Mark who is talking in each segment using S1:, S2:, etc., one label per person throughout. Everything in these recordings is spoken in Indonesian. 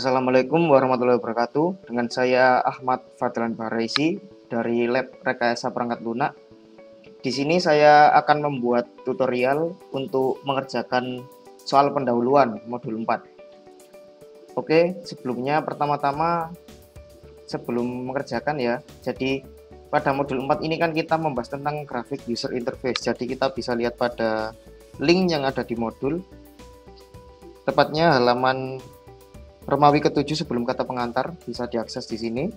S1: Assalamualaikum warahmatullahi wabarakatuh. Dengan saya Ahmad Fadlan Baraisi dari Lab Rekayasa Perangkat Lunak. Di sini saya akan membuat tutorial untuk mengerjakan soal pendahuluan modul 4. Oke, sebelumnya pertama-tama sebelum mengerjakan ya. Jadi pada modul 4 ini kan kita membahas tentang grafik user interface. Jadi kita bisa lihat pada link yang ada di modul. Tepatnya halaman Romawi ke-7 sebelum kata pengantar, bisa diakses di sini.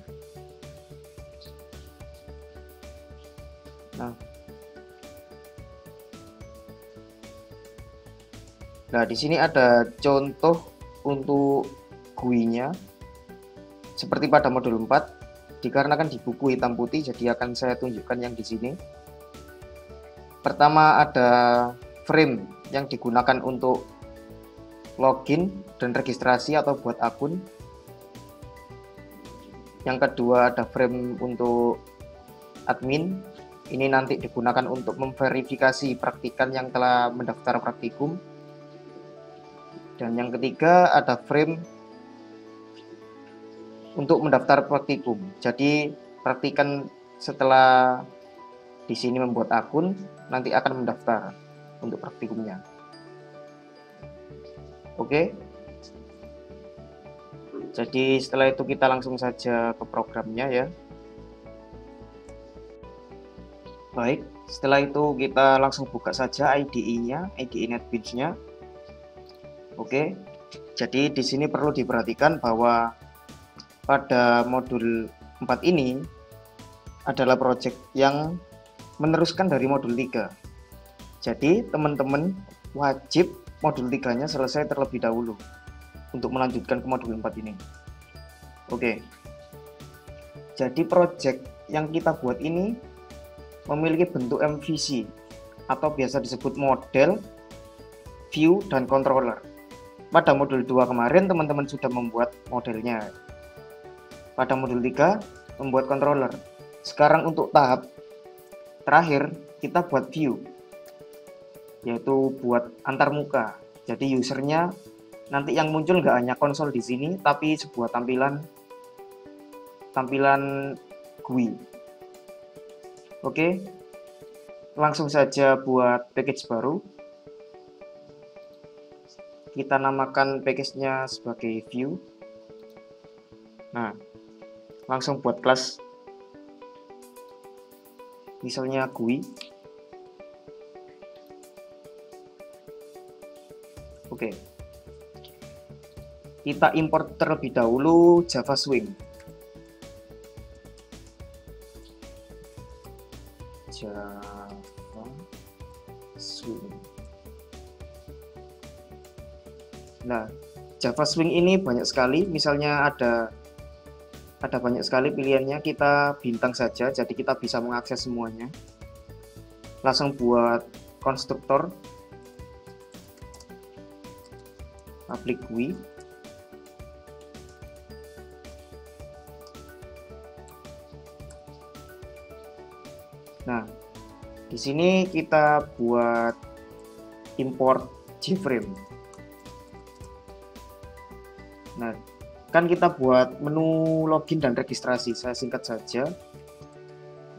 S1: Nah, di sini ada contoh untuk GUI-nya. Seperti pada modul 4, dikarenakan di buku hitam putih, jadi akan saya tunjukkan yang di sini. Pertama ada frame yang digunakan untuk login dan registrasi atau buat akun. Yang kedua ada frame untuk admin. Ini nanti digunakan untuk memverifikasi praktikan yang telah mendaftar praktikum. Dan yang ketiga ada frame untuk mendaftar praktikum. Jadi praktikan setelah di sini membuat akun nanti akan mendaftar untuk praktikumnya. Oke. Jadi setelah itu kita langsung saja ke programnya ya. Baik, setelah itu kita langsung buka saja IDE-nya, IDE NetBeans-nya. Oke. Jadi di sini perlu diperhatikan bahwa pada modul 4 ini adalah project yang meneruskan dari modul 3. Jadi teman-teman wajib modul 3-nya selesai terlebih dahulu untuk melanjutkan ke modul 4 ini. Oke. Jadi project yang kita buat ini memiliki bentuk MVC atau biasa disebut model, view, dan controller. Pada modul 2 kemarin teman-teman sudah membuat modelnya. Pada modul 3 membuat controller. Sekarang untuk tahap terakhir kita buat view, yaitu buat antar muka. Jadi usernya nanti yang muncul nggak hanya konsol di sini, tapi sebuah tampilan GUI. Oke, langsung saja buat package baru. Kita namakan package-nya sebagai view. Nah, langsung buat kelas, misalnya GUI. Oke, kita import terlebih dahulu Java Swing. Nah, Java Swing ini banyak sekali, misalnya ada banyak sekali pilihannya. Kita bintang saja, jadi kita bisa mengakses semuanya. Langsung buat konstruktor public GUI. Nah, di sini kita buat import JFrame. Nah, kan kita buat menu login dan registrasi. Saya singkat saja.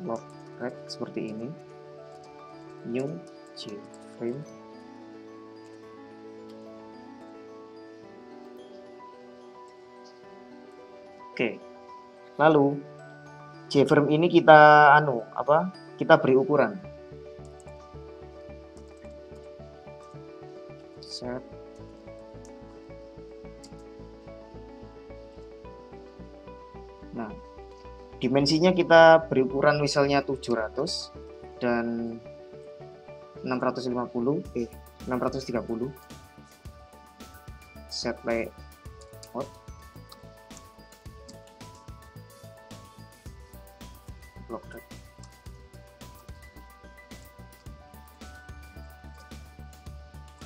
S1: Logreg seperti ini. New JFrame. Oke. Lalu JFrame ini kita kita beri ukuran. Set. Nah, dimensinya kita beri ukuran misalnya 700 dan 630, 630. Set layout.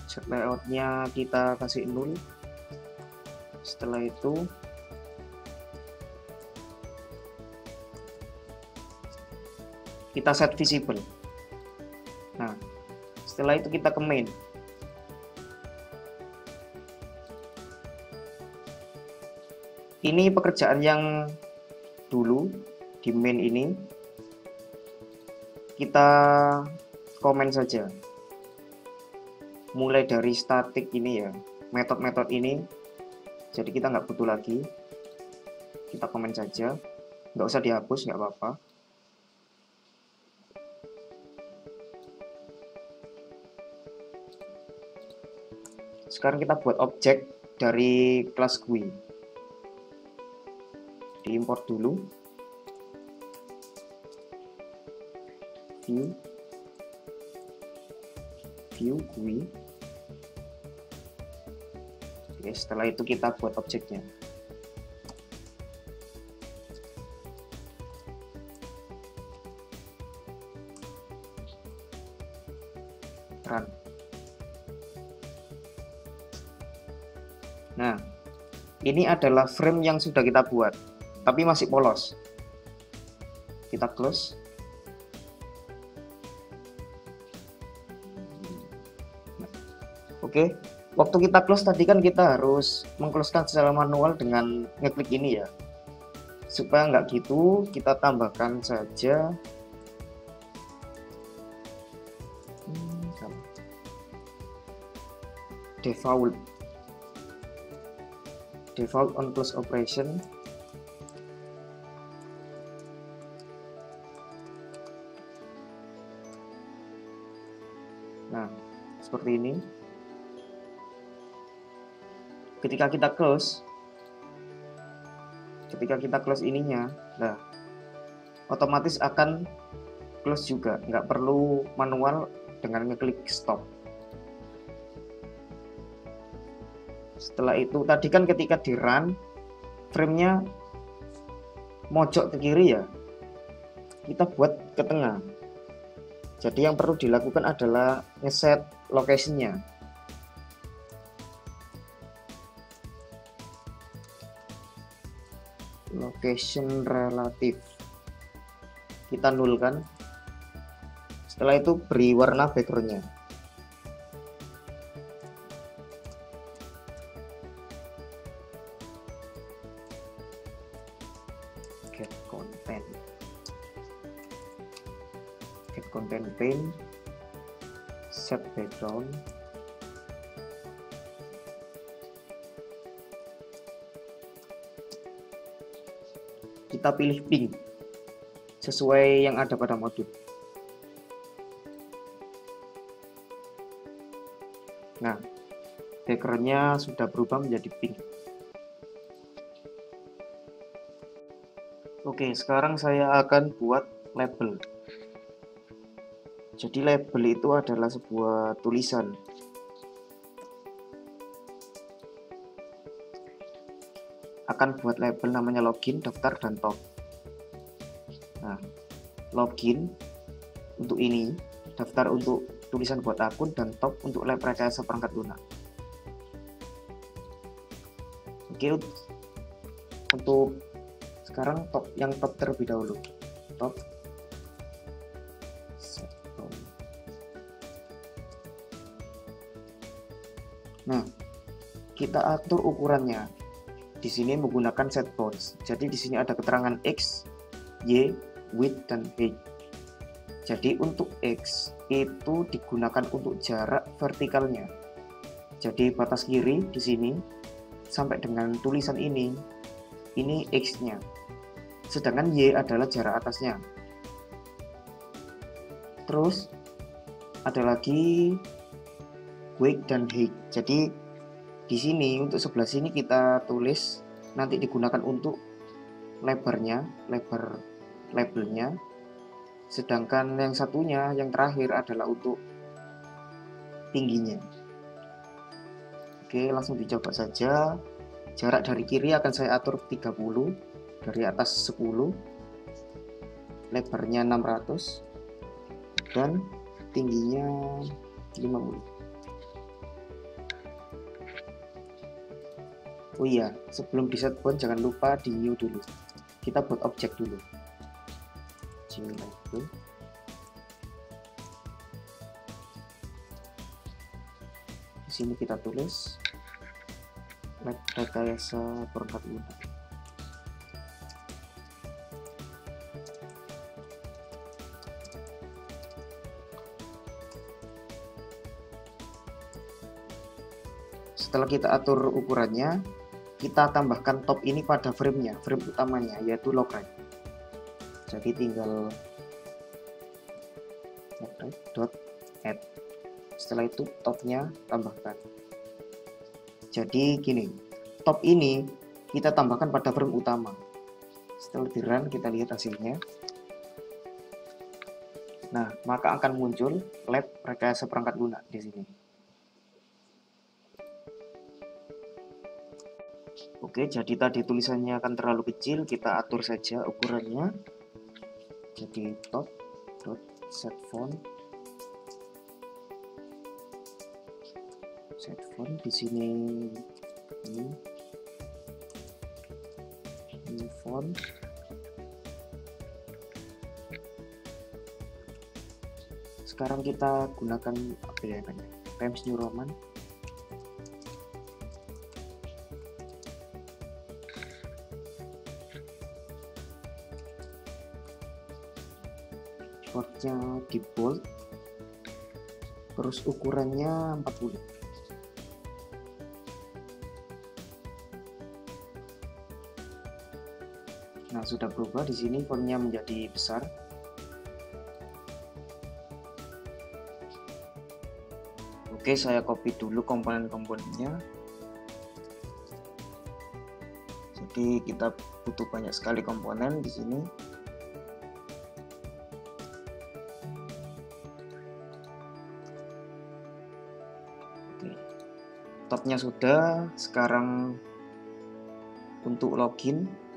S1: Set layoutnya kita kasih 0. Setelah itu kita set visible. Nah, setelah itu kita ke main. Ini pekerjaan yang dulu di main ini kita komen saja, mulai dari statik ini ya, metode-metode ini, jadi kita nggak butuh lagi, kita komen saja, nggak usah dihapus, nggak apa-apa. Sekarang kita buat objek dari kelas GUI, diimport dulu, view GUI. Oke, setelah itu kita buat objeknya. Run. Nah, ini adalah frame yang sudah kita buat, tapi masih polos. Kita close. Oke, waktu kita close tadi kan kita harus mengclosekan secara manual dengan ngeklik ini ya. Supaya nggak gitu, kita tambahkan saja default on close operation. Nah, seperti ini. Ketika kita close ininya, nah otomatis akan close juga, nggak perlu manual dengan ngeklik stop. Setelah itu tadi kan ketika di run framenya mojok ke kiri ya, kita buat ke tengah. Jadi yang perlu dilakukan adalah ngeset location-nya. Location relatif kita nulkan. Setelah itu beri warna backgroundnya. Get content pane, set background. Kita pilih pink sesuai yang ada pada modul. Nah, backgroundnya sudah berubah menjadi pink. Oke, sekarang saya akan buat label. Jadi label itu adalah sebuah tulisan. Akan buat label namanya login, daftar, dan top. Nah, login untuk ini, daftar untuk tulisan buat akun, dan top untuk lab rekayasa perangkat lunak. Oke, untuk sekarang yang top terlebih dahulu. Top. Nah, kita atur ukurannya. Di sini menggunakan set bounds. Jadi di sini ada keterangan X, Y, width, dan height. Jadi untuk X itu digunakan untuk jarak vertikalnya. Jadi batas kiri di sini sampai dengan tulisan ini X-nya. Sedangkan Y adalah jarak atasnya. Terus ada lagi width dan height. Jadi di sini untuk sebelah sini kita tulis nanti digunakan untuk lebarnya, lebar labelnya. Sedangkan yang satunya, yang terakhir adalah untuk tingginya. Oke, langsung dicoba saja. Jarak dari kiri akan saya atur 30, dari atas 10, lebarnya 600, dan tingginya 50. Oh iya, sebelum di set point jangan lupa di new dulu. Kita buat objek dulu. Label. Di sini kita tulis lab rekayasa perangkat lunak. setelah kita atur ukurannya, kita tambahkan top ini pada frame utamanya, yaitu log right. Jadi tinggal log right dot add. Setelah itu topnya tambahkan. Jadi gini, top ini kita tambahkan pada frame utama. Setelah di run, kita lihat hasilnya. Nah, maka akan muncul lab rekayasa perangkat lunak di sini. Oke, jadi tadi tulisannya akan terlalu kecil, kita atur saja ukurannya. Jadi top dot set font di sini ini font. Sekarang kita gunakan apa ya namanya, Times New Roman. Fontnya di bold, terus ukurannya 40. Nah, sudah berubah di sini, fontnya menjadi besar. Oke, saya copy dulu komponen-komponennya. Jadi kita butuh banyak sekali komponen di sini. Oke. Topnya sudah. Sekarang untuk login.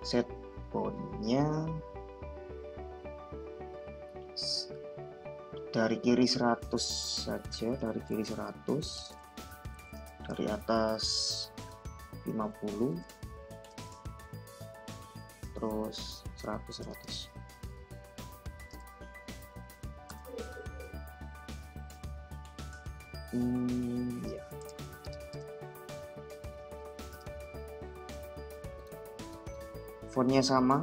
S1: Set fontnya dari kiri 100 saja, dari kiri 100, dari atas 50, terus 100. Ya. Fontnya sama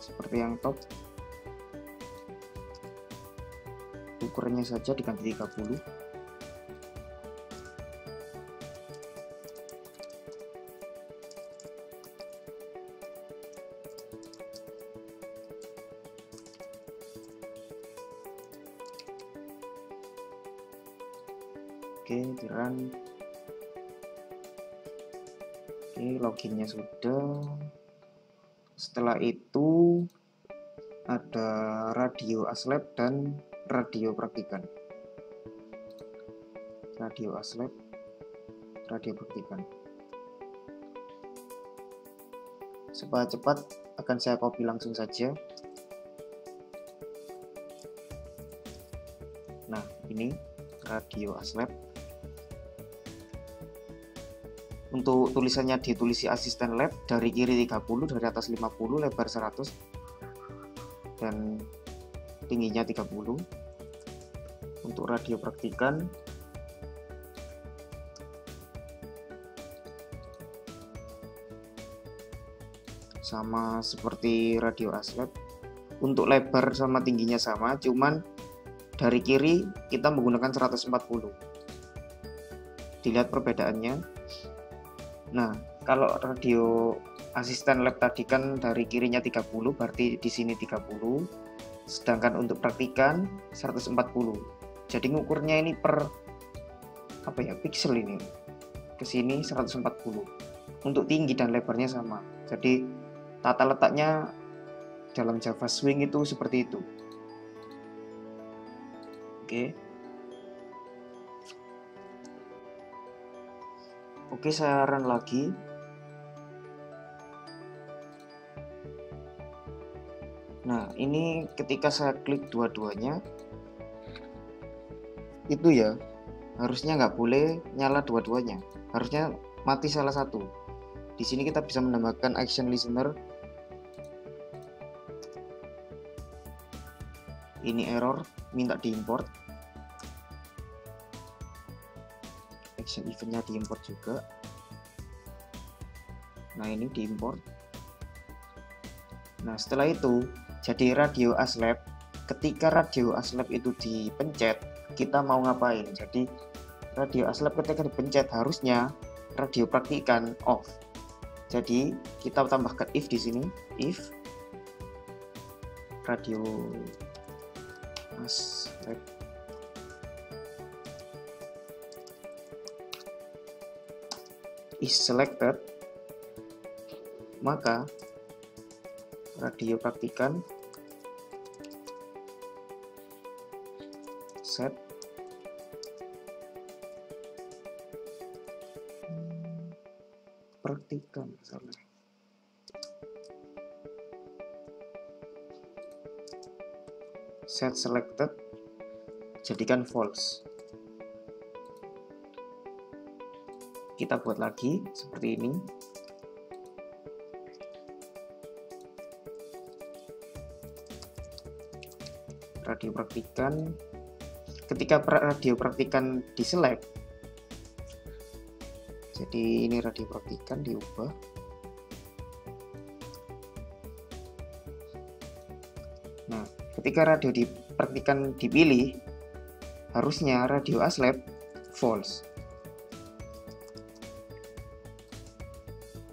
S1: seperti yang top, ukurannya saja diganti 30. Oke, di run. Oke, loginnya sudah. Setelah itu ada radio aslab dan radio praktikan. Radio aslab, radio praktikan. Supaya cepat akan saya copy langsung saja. Nah, ini radio aslab. Untuk tulisannya ditulisi asisten lab, dari kiri 30, dari atas 50, lebar 100, dan tingginya 30. Untuk radio praktikan, sama seperti radio aslab. Untuk lebar sama tingginya sama, cuman dari kiri kita menggunakan 140. Dilihat perbedaannya. Nah, kalau radio asisten lab tadi kan dari kirinya 30, berarti di sini 30. Sedangkan untuk praktikan 140. Jadi ngukurnya ini per pixel ini. Ke sini 140. Untuk tinggi dan lebarnya sama. Jadi tata letaknya dalam Java Swing itu seperti itu. Oke. Oke, saya run lagi. Nah, ini ketika saya klik dua-duanya, itu ya, harusnya nggak boleh nyala dua-duanya. Harusnya mati salah satu. Di sini kita bisa menambahkan action listener. Ini error, minta diimport. Action eventnya diimport juga. Nah, ini diimport. Nah, setelah itu jadi radio ASLab. Ketika radio ASLab itu dipencet, kita mau ngapain? Jadi radio ASLab ketika dipencet harusnya radio praktikan off. Jadi kita tambahkan if di sini, if radio ASLab is selected, maka radio praktikan set praktikan salah. Set selected jadikan false. Kita buat lagi seperti ini. Radio praktikan, ketika radio praktikan diselect, jadi ini radio praktikan diubah. Nah, ketika radio praktikan dipilih, harusnya radio ASLab false.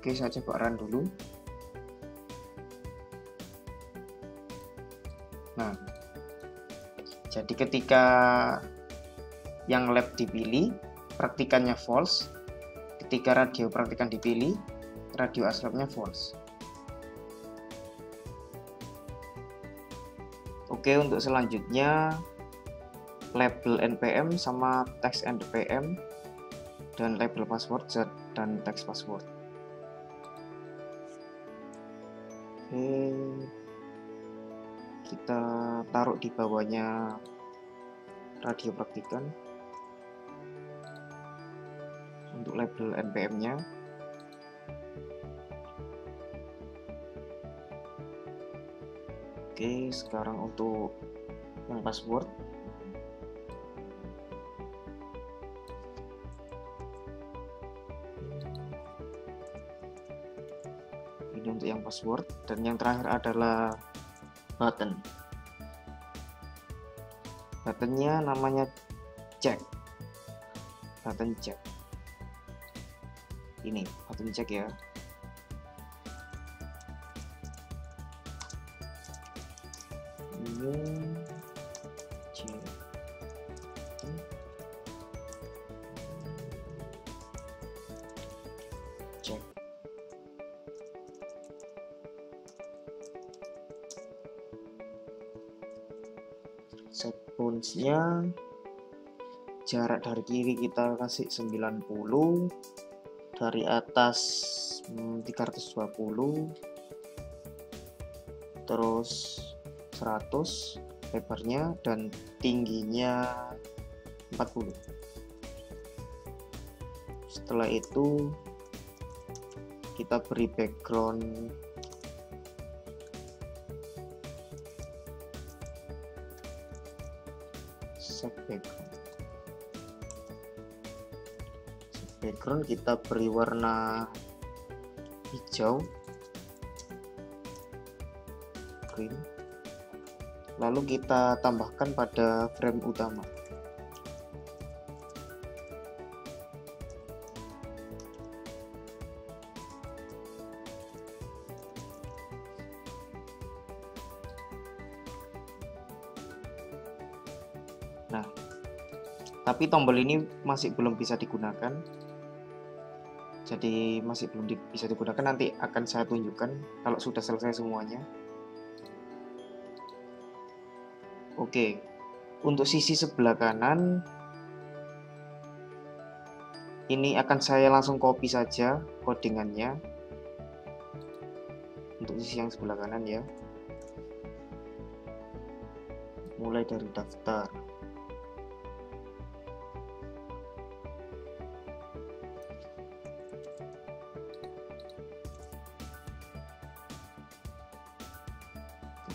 S1: Oke, saya coba run dulu. Nah, jadi ketika yang lab dipilih, praktikannya false. Ketika radio praktikan dipilih, radio ASLabnya false. Oke, untuk selanjutnya label npm sama teks npm dan label password dan teks password. Oke, kita taruh di bawahnya radio praktikan untuk label npm-nya. Oke, sekarang untuk yang password. Ini untuk yang password, dan yang terakhir adalah button. Buttonnya namanya check. Button check. Ini button check ya. Ini check. Check. Set points-nya jarak dari kiri kita kasih 90, dari atas 320, terus 100 lebarnya, dan tingginya 40. Setelah itu kita beri background set background. Background kita beri warna hijau, green, lalu kita tambahkan pada frame utama. Nah, tapi tombol ini masih belum bisa digunakan. Jadi masih belum bisa digunakan, nanti akan saya tunjukkan kalau sudah selesai semuanya. Oke, untuk sisi sebelah kanan ini akan saya langsung copy saja codingannya untuk sisi yang sebelah kanan ya. Mulai dari daftar.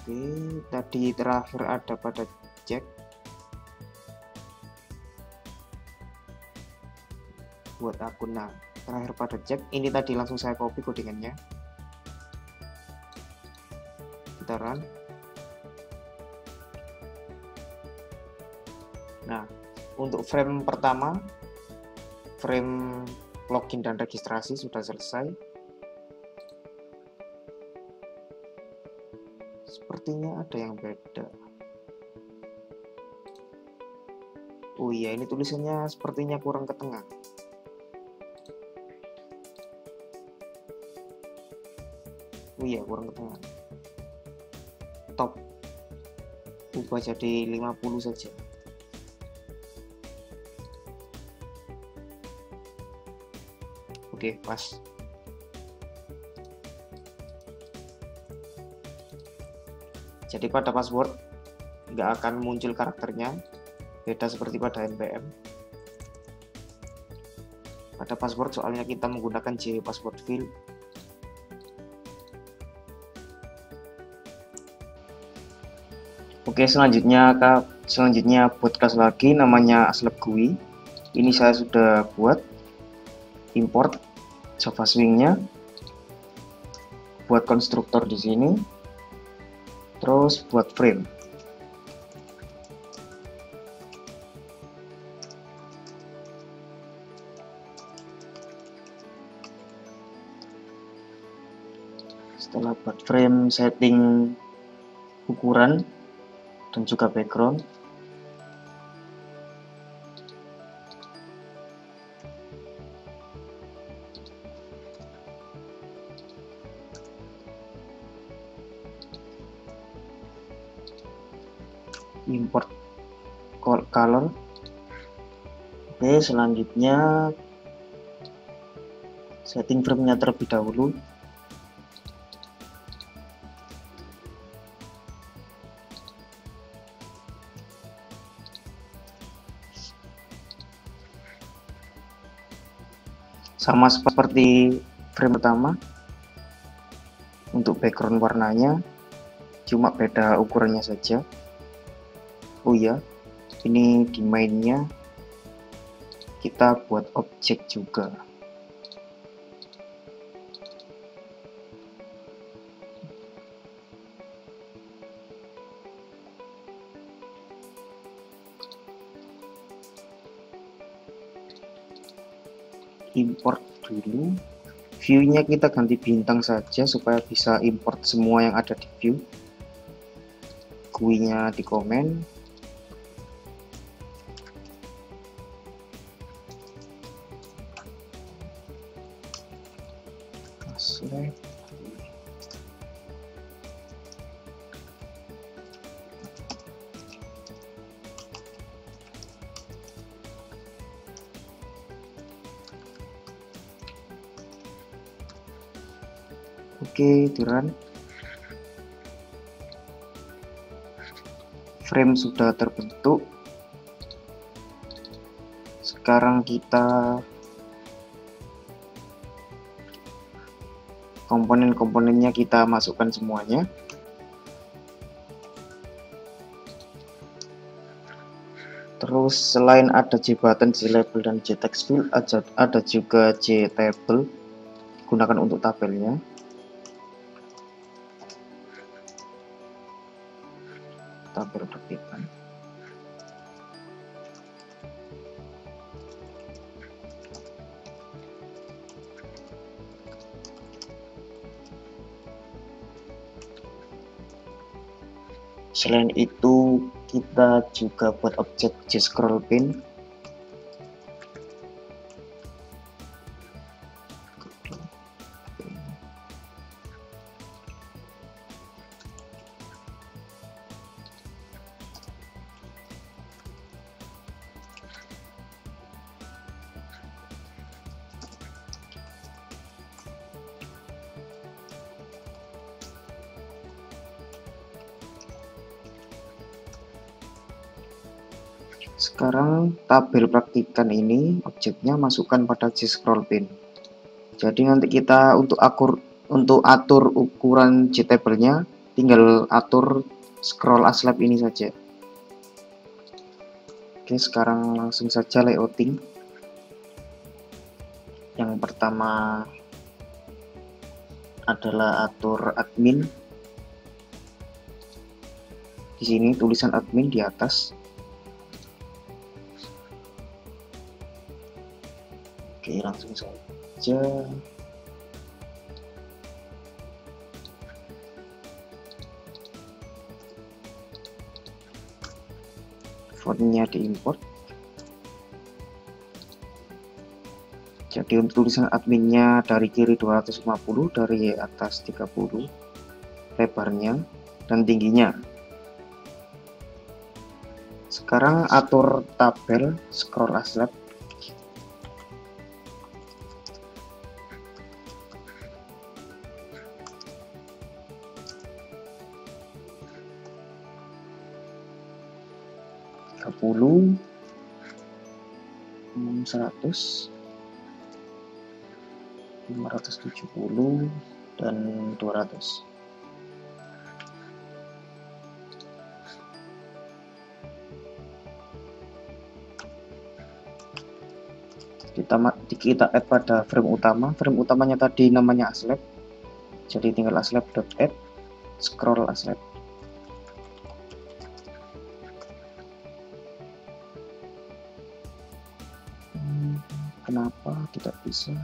S1: Oke, tadi terakhir ada pada cek. buat akun. Nah, terakhir pada cek, ini tadi langsung saya copy codingannya, kita run. Nah, untuk frame pertama, frame login dan registrasi sudah selesai. Sepertinya ada yang beda. Oh iya, ini tulisannya sepertinya kurang ke tengah. Oh iya, kurang ke tengah. Top ubah jadi 50 saja. Oke, pas. Jadi pada password nggak akan muncul karakternya, beda seperti pada NPM. Pada password soalnya kita menggunakan password field. Oke, selanjutnya buat kelas lagi namanya Aslab GUI. Ini saya sudah buat, import Java Swing-nya, buat konstruktor di sini, terus buat frame. Setelah buat frame, setting ukuran dan juga background. Import color. Oke, selanjutnya setting frame-nya terlebih dahulu. Sama seperti frame pertama. Untuk background warnanya cuma beda ukurannya saja. Oh iya, ini di mainnya kita buat objek juga. Import dulu, view-nya kita ganti bintang saja supaya bisa import semua yang ada di view. GUI-nya di komen. Oke, di run. Frame sudah terbentuk. Sekarang kita komponen-komponennya kita masukkan semuanya. Terus selain ada JButton, JLabel, dan JTextField, ada juga JTable, gunakan untuk tabelnya. Tabel perbedaan. Selain itu kita juga buat objek JScrollPin. Sekarang tabel praktikan ini objeknya masukkan pada JScrollPin. Jadi nanti kita untuk atur ukuran JTable-nya tinggal atur scroll Aslab ini saja. Oke, sekarang langsung saja layouting. Yang pertama adalah atur admin. Di sini tulisan admin di atas. Oke, langsung saja. Fontnya diimport. Jadi untuk tulisan adminnya dari kiri 250, dari atas 30 lebarnya dan tingginya. Sekarang atur tabel, scroll aslet. Puluh 100 570 dan 200. Kita add pada frame utama. Frame utamanya tadi namanya aslet, jadi tinggal aslet.add, scroll aslet. Kenapa tidak bisa?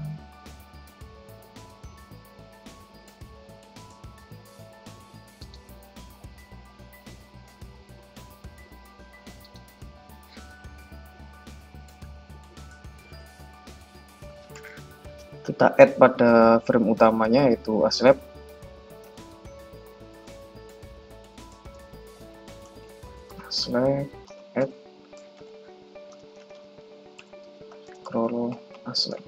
S1: Kita add pada frame utamanya yaitu aslet. Add scroll aslet.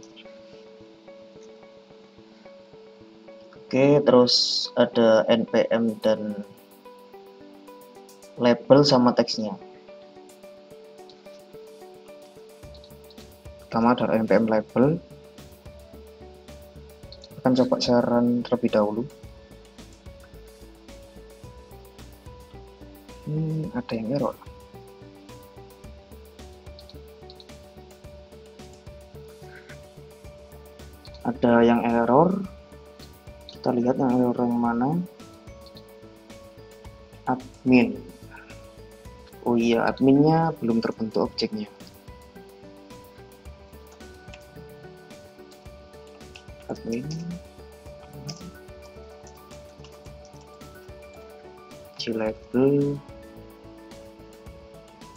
S1: Oke, terus ada npm dan label sama teksnya. Pertama adalah npm label. Akan coba saran terlebih dahulu. Ada yang error. Ada yang error. Kita lihat yang error yang mana. Admin. Oh iya, adminnya belum terbentuk objeknya. Admin label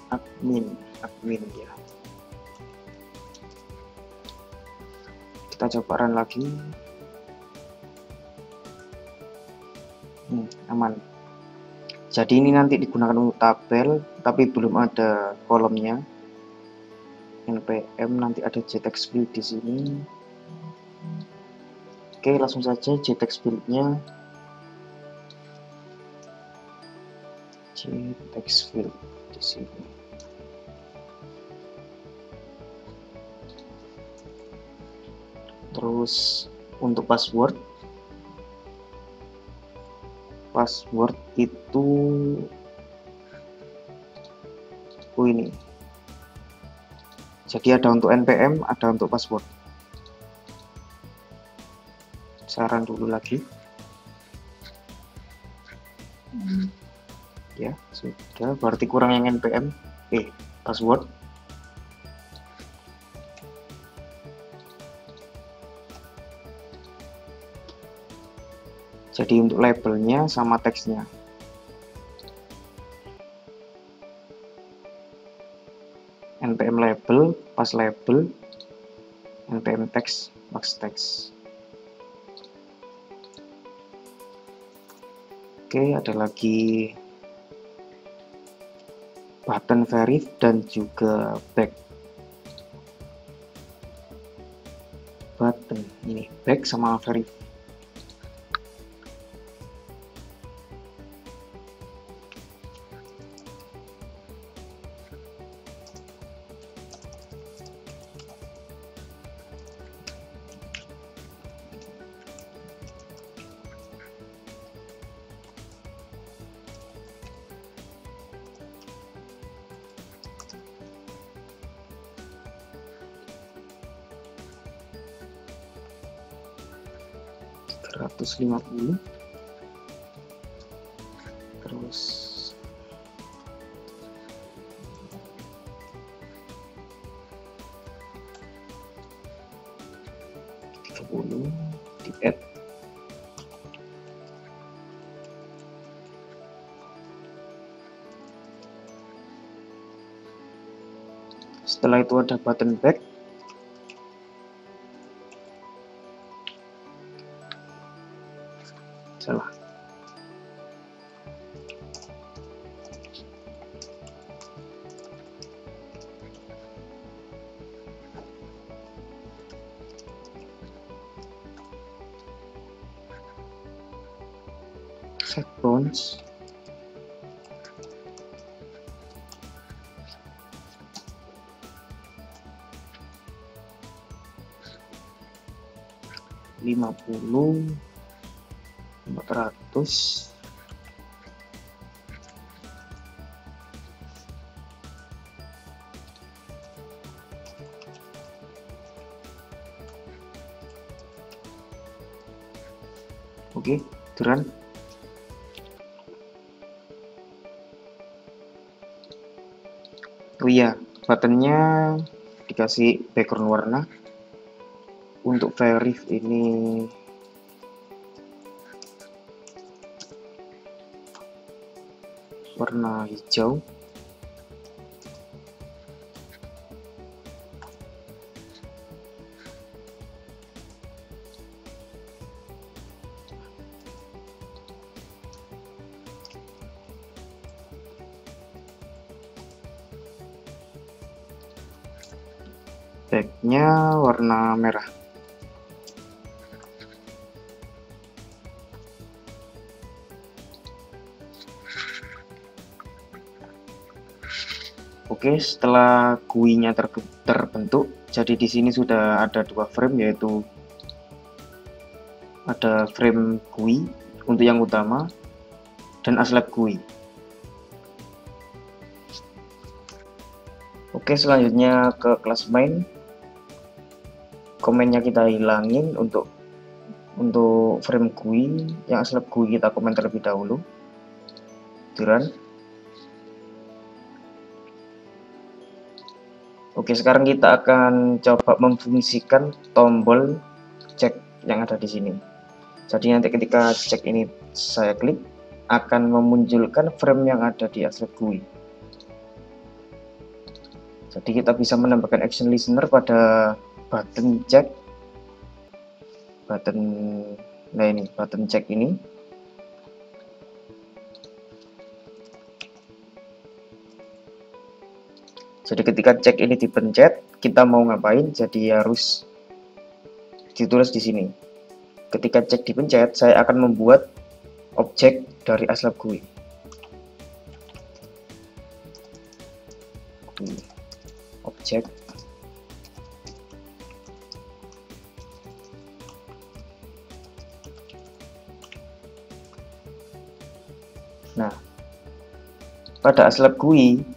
S1: admin ya. Kita coba run lagi. Aman. Jadi ini nanti digunakan untuk tabel, tapi belum ada kolomnya. npm nanti ada jtext build di sini. Oke, langsung saja jtext build-nya. Jtext build di sini. Terus untuk password itu ini. Jadi ada untuk npm, ada untuk password. Saran dulu lagi. Ya, sudah, berarti kurang yang npm. Password. Jadi untuk labelnya sama teksnya. npm label, pas label, npm text, max text. Oke, ada lagi button verif dan juga back. Button ini back sama verif. 150, terus 30 di add. Setelah itu ada button back. Salah. Set bounds. Lima puluh 400. Oke, run. Oh iya, buttonnya dikasih background warna. Untuk verif ini warna hijau. Backnya warna merah. Oke, setelah GUI-nya terbentuk, jadi di sini sudah ada dua frame, yaitu ada frame GUI untuk yang utama dan ASLab GUI. Oke, selanjutnya ke kelas main. Komennya kita hilangin untuk frame GUI. Yang ASLab GUI kita komen terlebih dahulu. Run. Oke, sekarang kita akan coba memfungsikan tombol cek yang ada di sini. Jadi nanti ketika cek ini saya klik, akan memunculkan frame yang ada di ASLab GUI. Jadi kita bisa menambahkan action listener pada button cek, button cek ini. Jadi ketika cek ini dipencet, kita mau ngapain, jadi harus ditulis di sini. Ketika cek dipencet, saya akan membuat objek dari ASLab GUI. Objek. Nah, pada ASLab GUI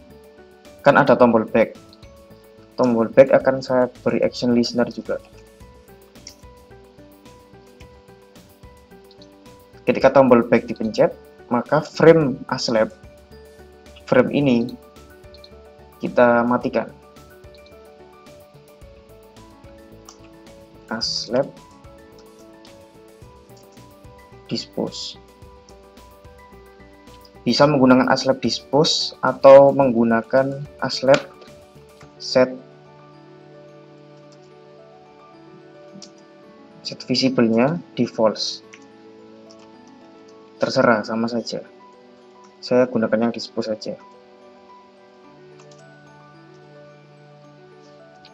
S1: kan ada tombol back. Tombol back akan saya beri action listener juga. Ketika tombol back dipencet, maka frame ASLab, frame ini kita matikan. ASLab dispose. Bisa menggunakan ASLab dispose atau menggunakan ASLab set visible-nya di false. Terserah, sama saja. Saya gunakan yang dispose saja.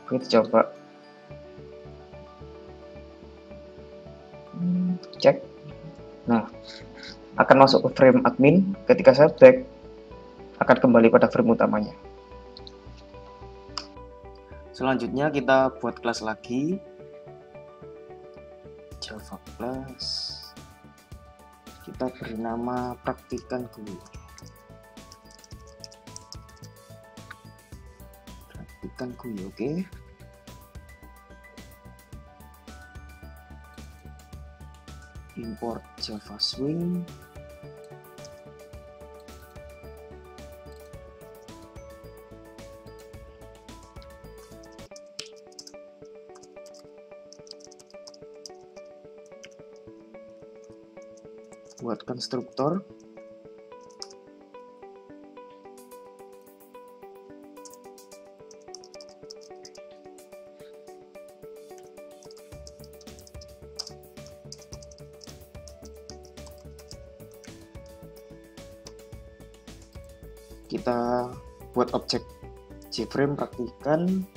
S1: Kita coba cek. Nah, akan masuk ke frame admin. Ketika saya back, akan kembali pada frame utamanya. Selanjutnya kita buat kelas lagi, Java class. Kita beri nama praktikan GUI. Praktikan GUI, oke. import Java Swing, buat konstruktor, kita buat objek JFrame praktikan,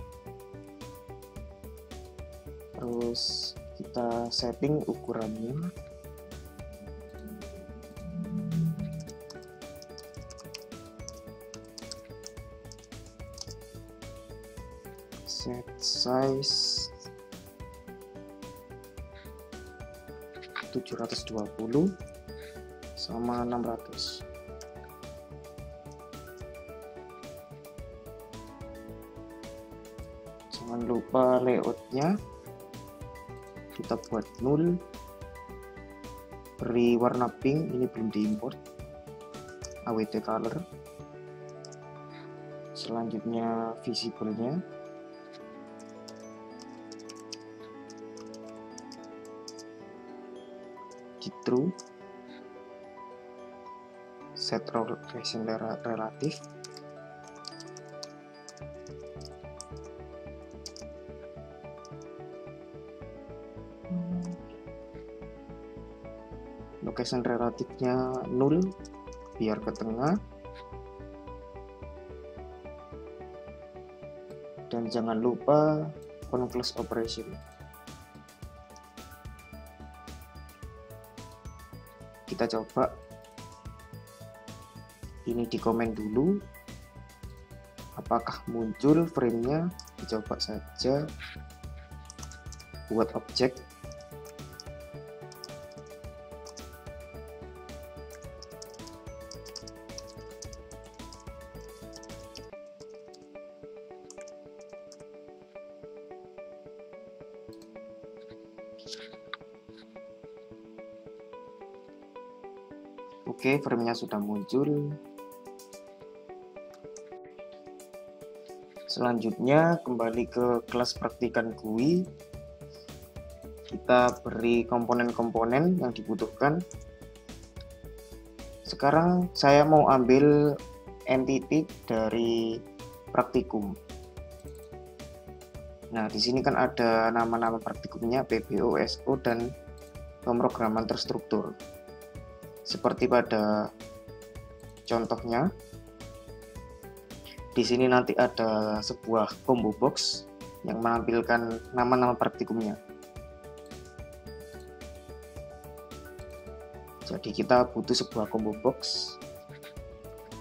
S1: terus kita setting ukurannya, set size 720 sama 600. Jangan lupa layoutnya kita buat null, beri warna pink, ini belum diimport, awt color. Selanjutnya visible-nya di true, set rotation relatif, location relatifnya 0 biar ke tengah, dan jangan lupa conclose operation. Kita coba ini di komen dulu apakah muncul framenya. Dicoba saja buat objek, oke, framenya sudah muncul. Selanjutnya kembali ke kelas praktikan GUI, kita beri komponen-komponen yang dibutuhkan. Sekarang saya mau ambil entity dari praktikum. Nah, di sini kan ada nama-nama praktikumnya, PBOSO dan pemrograman terstruktur. Seperti pada contohnya, di sini nanti ada sebuah combo box yang menampilkan nama-nama praktikumnya. Jadi kita butuh sebuah combo box.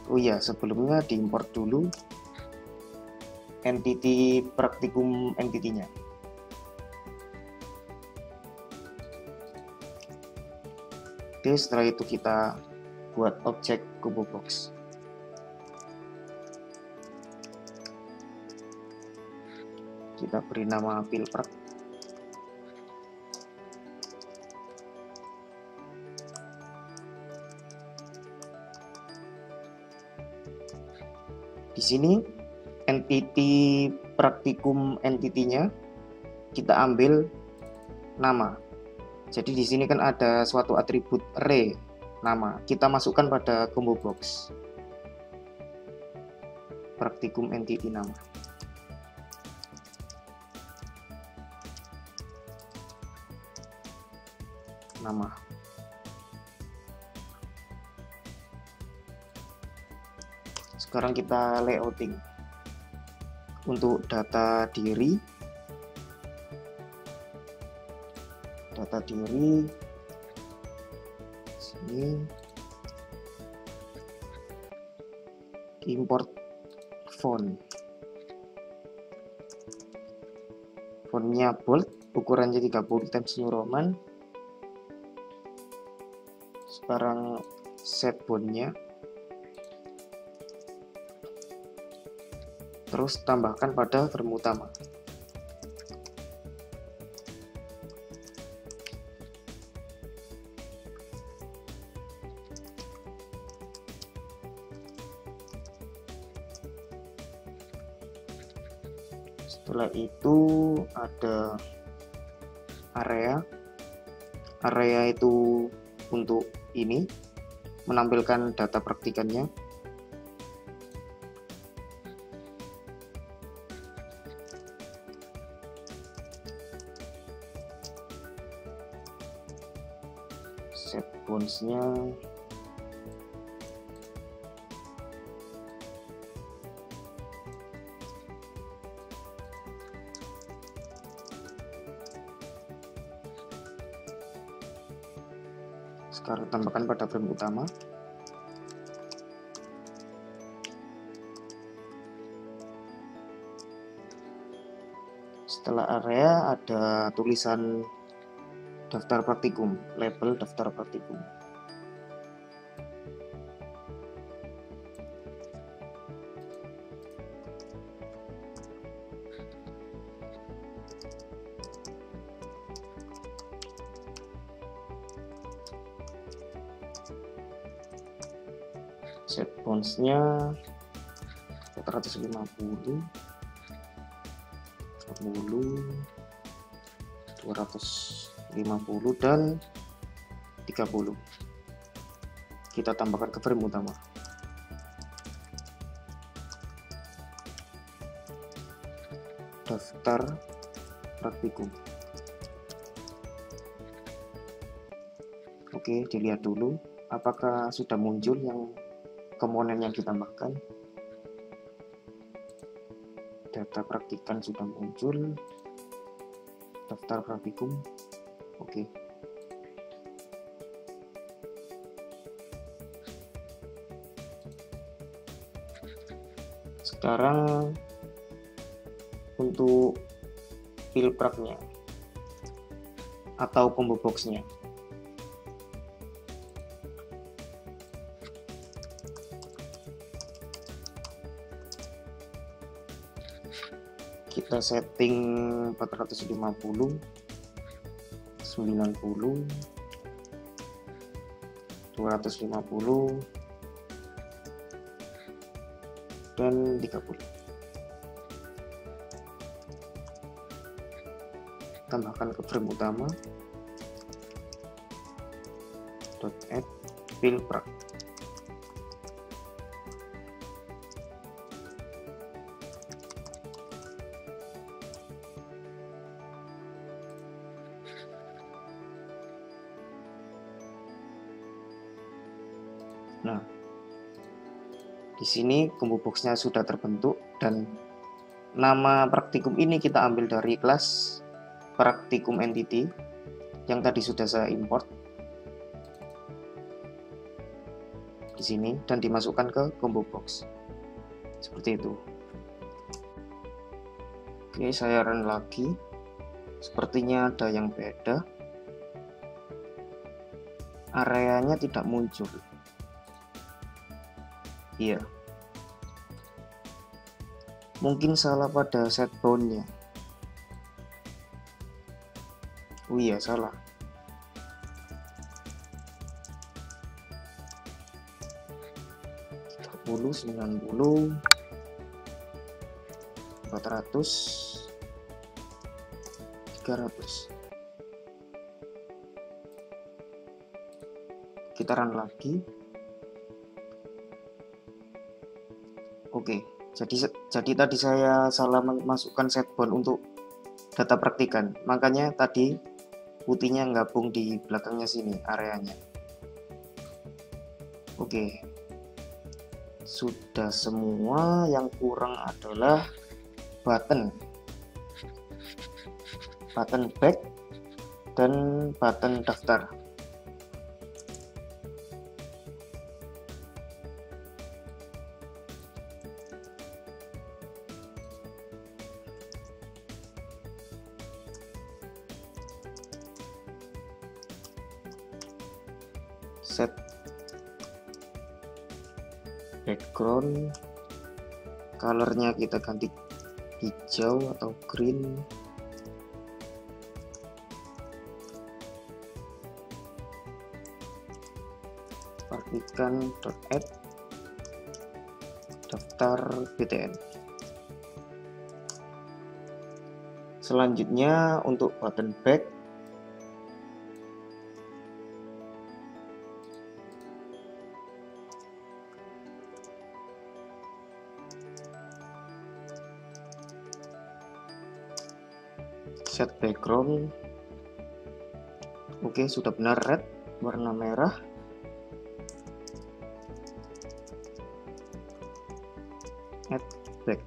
S1: Oh iya, sebelumnya diimport dulu entity praktikum entity-nya. Oke, setelah itu kita buat objek combo box. Kita beri nama pilprak. Di sini entity praktikum entity-nya kita ambil nama. Jadi di sini kan ada suatu atribut array nama, kita masukkan pada combo box praktikum entity nama. Nama. Sekarang kita layouting untuk data diri. Data diri sini, import font. Fontnya bold, ukurannya 30 Times New Roman. Sekarang set fontnya, terus tambahkan pada frame utama. Setelah itu ada area itu untuk ini menampilkan data praktikannya. Set bounds-nya sekarang tambahkan pada frame utama. Setelah area ada tulisan daftar praktikum, label daftar praktikum. Set bounds-nya 450, 250 dan 30. Kita tambahkan ke frame utama. Daftar praktikum. Oke, dilihat dulu apakah sudah muncul yang komponen yang ditambahkan. Data praktikan sudah muncul, daftar praktikum. Oke. Sekarang untuk pilpraknya atau combo box-nya. Kita setting 450, 90, 250 dan 30. Tambahkan ke frame utama. .add pilprak. Nah, di sini combo box-nya sudah terbentuk dan nama praktikum ini kita ambil dari kelas praktikum entity yang tadi sudah saya import di sini dan dimasukkan ke combo box seperti itu. Oke, saya run lagi. Sepertinya ada yang beda. Areanya tidak muncul. Iya, mungkin salah pada set bound-nya. Oh iya, salah. Puluh, 90, 400, 300. Kita run lagi. Oke, jadi tadi saya salah memasukkan set bound untuk data praktikan, makanya tadi putihnya gabung di belakangnya sini areanya. Oke, sudah semua. Yang kurang adalah button back dan button daftar. Set background, colornya kita ganti hijau atau green. Partikan.add daftar BTN. Selanjutnya untuk button back, set background. Oke, sudah benar, red warna merah. Add back.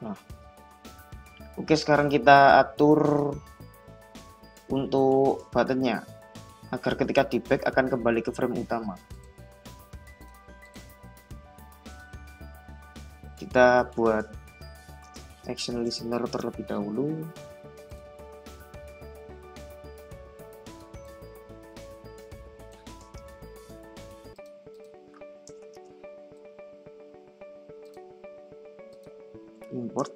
S1: Nah, oke, sekarang kita atur untuk buttonnya agar ketika di back akan kembali ke frame utama. Kita buat action listener terlebih dahulu. Import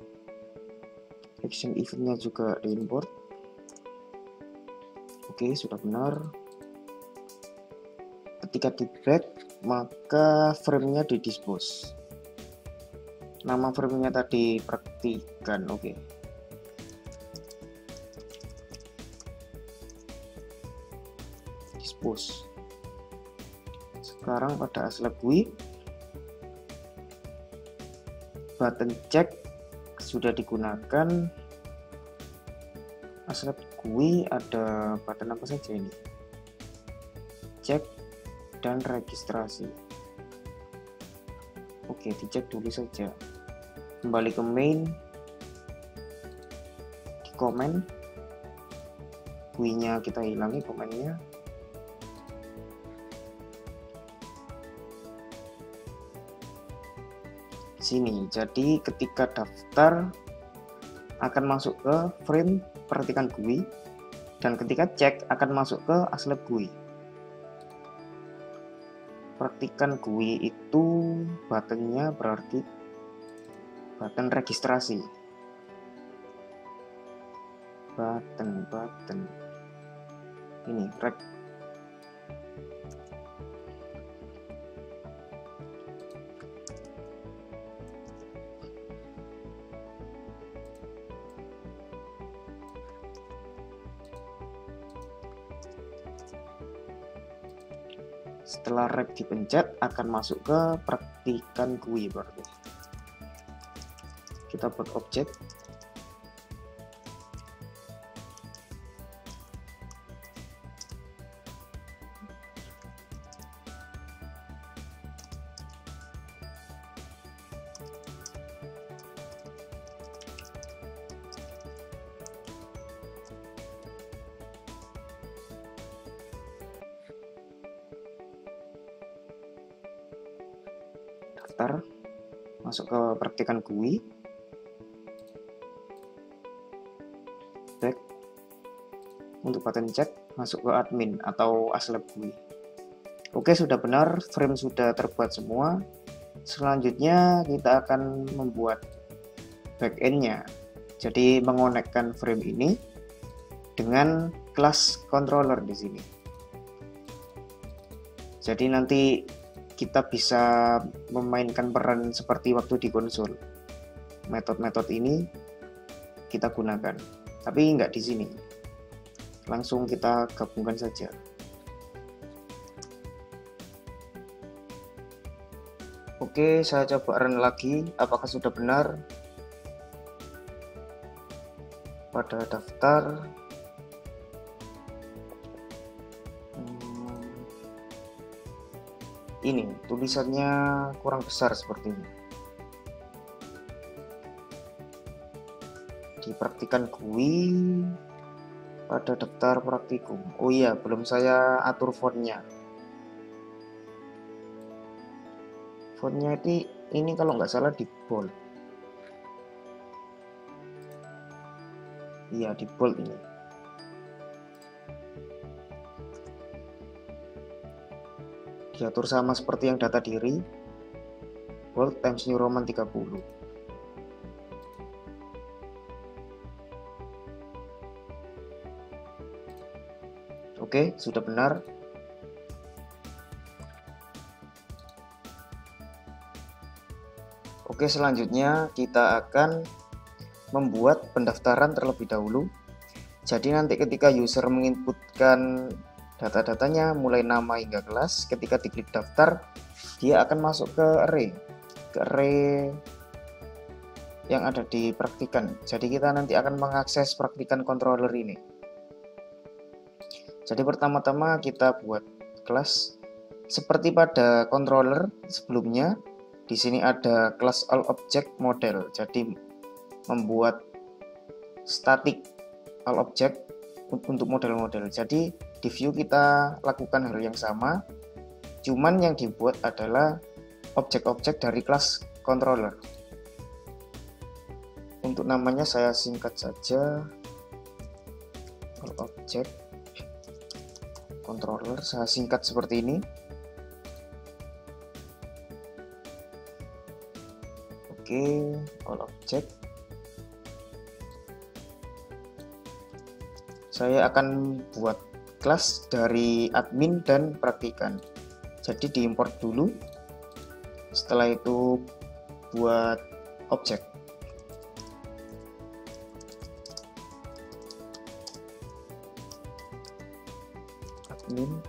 S1: action eventnya juga diimport. Oke, sudah benar. Ketika di back maka framenya di dispose. Nama framenya tadi praktikan. Oke, dispose. Sekarang pada aslab GUI button check sudah digunakan. Aslab GUI ada button apa saja ini? Cek dan registrasi. Oke, dicek dulu saja. Kembali ke main, di komen, GUI-nya kita hilangi komennya. Sini, jadi ketika daftar akan masuk ke frame perhatikan GUI, dan ketika cek akan masuk ke aslab GUI. Perhatikan GUI itu buttonnya berarti button registrasi. Button ini reg. Setelah reg dipencet akan masuk ke praktikan GUI berarti. Kita buat objek. Daftar, masuk ke praktikan GUI, back, untuk button check masuk ke admin atau aslab GUI. Oke, sudah benar, frame sudah terbuat semua. Selanjutnya kita akan membuat backend-nya, jadi mengonekkan frame ini dengan kelas controller di sini. Jadi nanti kita bisa memainkan peran seperti waktu di konsol. Metode-metode ini kita gunakan, tapi nggak di sini. Langsung kita gabungkan saja. Oke, saya coba run lagi. Apakah sudah benar? Pada daftar. Ini tulisannya kurang besar sepertinya. Dipraktikan GUI pada daftar praktikum. Oh iya, belum saya atur fontnya. Fontnya ini kalau nggak salah di bold. Iya, di bold ini. Diatur sama seperti yang data diri, bold Times New Roman 30. Oke, sudah benar. Oke, selanjutnya kita akan membuat pendaftaran terlebih dahulu. Jadi nanti ketika user menginputkan data-datanya mulai nama hingga kelas, ketika diklik daftar dia akan masuk ke array yang ada di praktikan. Jadi kita nanti akan mengakses praktikan controller ini. Jadi pertama-tama kita buat kelas seperti pada controller sebelumnya. Di sini ada kelas all object model. Jadi membuat static all object untuk model-model. Jadi di view kita lakukan hal yang sama, cuman yang dibuat adalah objek-objek dari kelas controller. Untuk namanya saya singkat saja, all object controller, saya singkat seperti ini. Oke, all object. Saya akan buat kelas dari admin dan praktikan. Jadi diimport dulu. Setelah itu buat objek. Admin.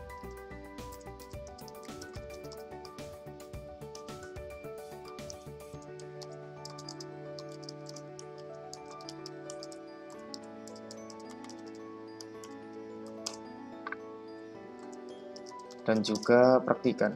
S1: Dan juga praktikan.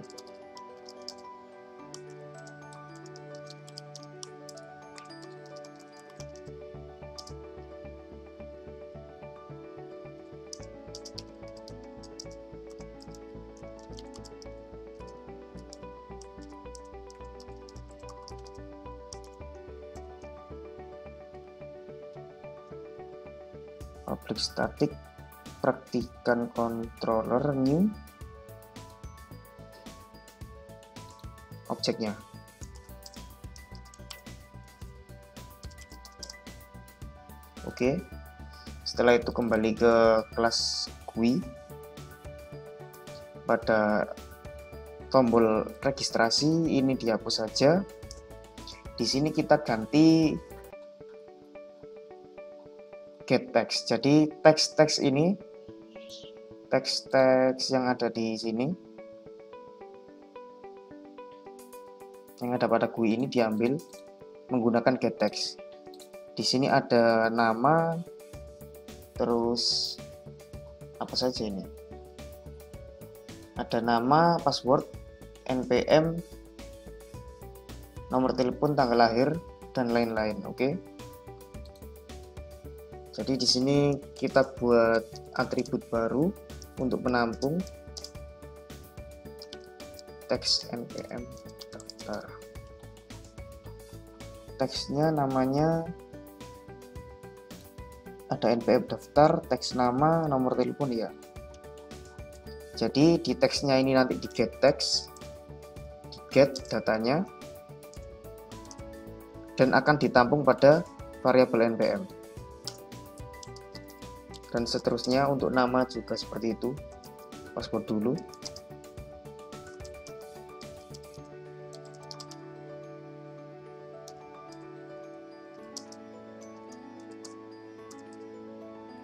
S1: Public static praktikan controller new objeknya. Oke, setelah itu kembali ke kelas GUI. Pada tombol registrasi ini dihapus saja. Di sini kita ganti get text. Jadi teks-teks ini, teks-teks yang ada di sini, yang ada pada GUI ini diambil menggunakan get text. Di sini ada nama, terus apa saja ini? Ada nama, password, npm, nomor telepon, tanggal lahir, dan lain-lain. Oke. Jadi di sini kita buat atribut baru untuk menampung teks npm daftar. Teksnya namanya ada npm daftar, teks nama, nomor telepon ya. Jadi di teksnya ini nanti di get text, di get datanya, dan akan ditampung pada variabel npm. Dan seterusnya untuk nama juga seperti itu. Password dulu.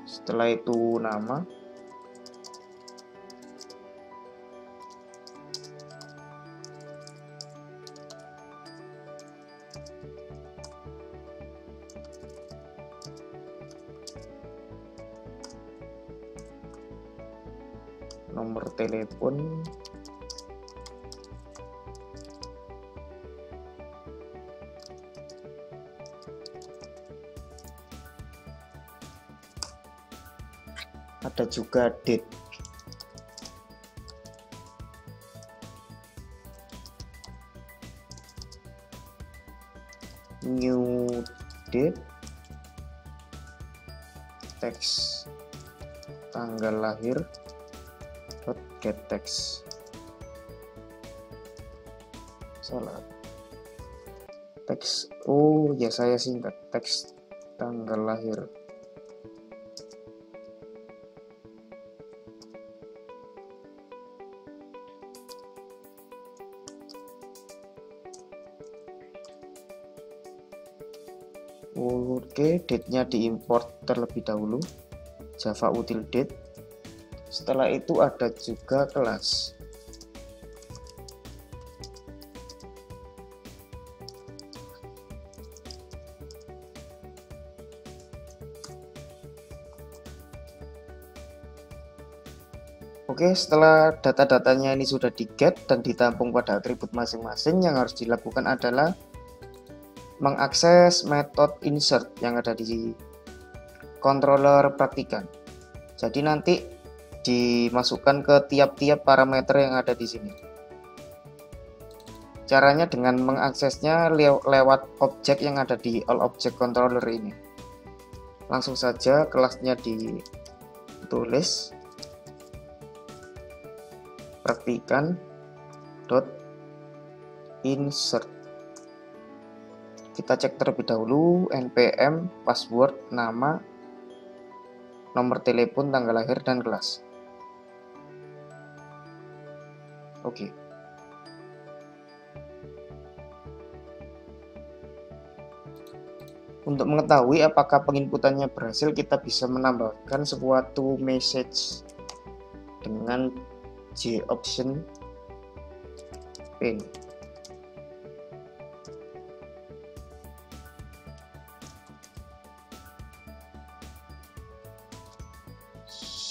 S1: Setelah itu nama. Nomor telepon. Ada juga date. New date. Teks tanggal lahir. Get text. Salah. Teks. Oh ya, saya singkat. Teks tanggal lahir. Oke, date-nya diimport terlebih dahulu, Java util date. Setelah itu ada juga kelas. Oke, setelah data-datanya ini sudah di-get dan ditampung pada atribut masing-masing, yang harus dilakukan adalah mengakses metode insert yang ada di controller praktikan. Jadi nanti dimasukkan ke tiap-tiap parameter yang ada di sini. Caranya dengan mengaksesnya lewat objek yang ada di all object controller ini. Langsung saja kelasnya ditulis praktikan .insert. Kita cek terlebih dahulu npm, password, nama, nomor telepon, tanggal lahir, dan kelas. Oke. Untuk mengetahui apakah penginputannya berhasil, kita bisa menambahkan suatu message dengan JOption pin.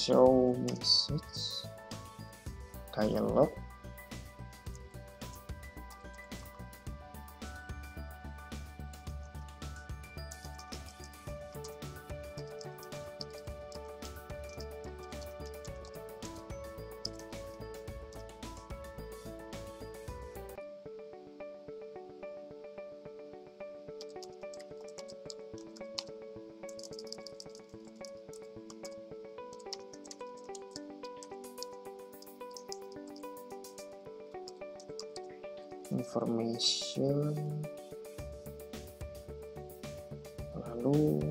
S1: Show message dialog. Information, lalu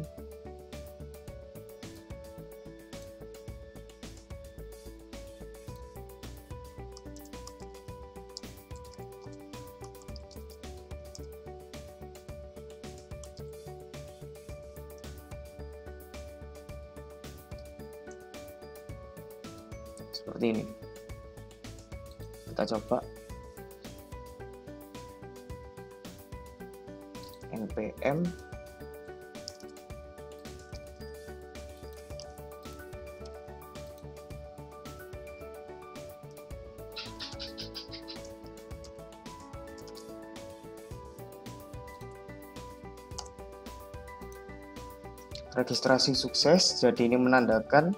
S1: seperti ini. Kita coba npm registrasi sukses. Jadi ini menandakan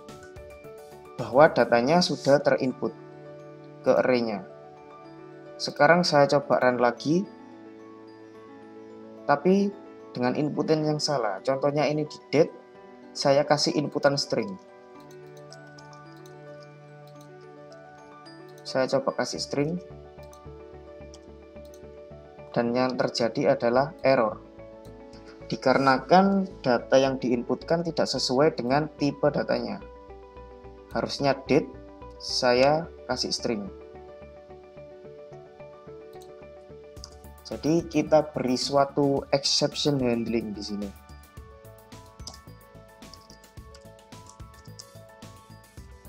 S1: bahwa datanya sudah terinput ke array-nya. Sekarang saya coba run lagi, tapi dengan inputan yang salah. Contohnya ini di date, saya kasih inputan string. Saya coba kasih string, dan yang terjadi adalah error. Dikarenakan data yang diinputkan tidak sesuai dengan tipe datanya. Harusnya date, saya kasih string. Jadi kita beri suatu exception handling di sini.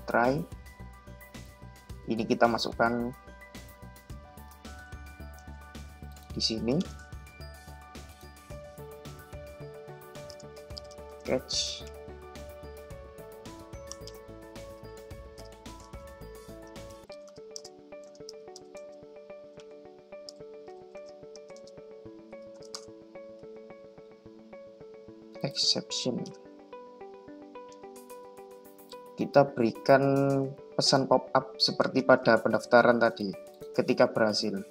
S1: Try. Ini kita masukkan di sini. Catch. Exception. Kita berikan pesan pop-up seperti pada pendaftaran tadi ketika berhasil.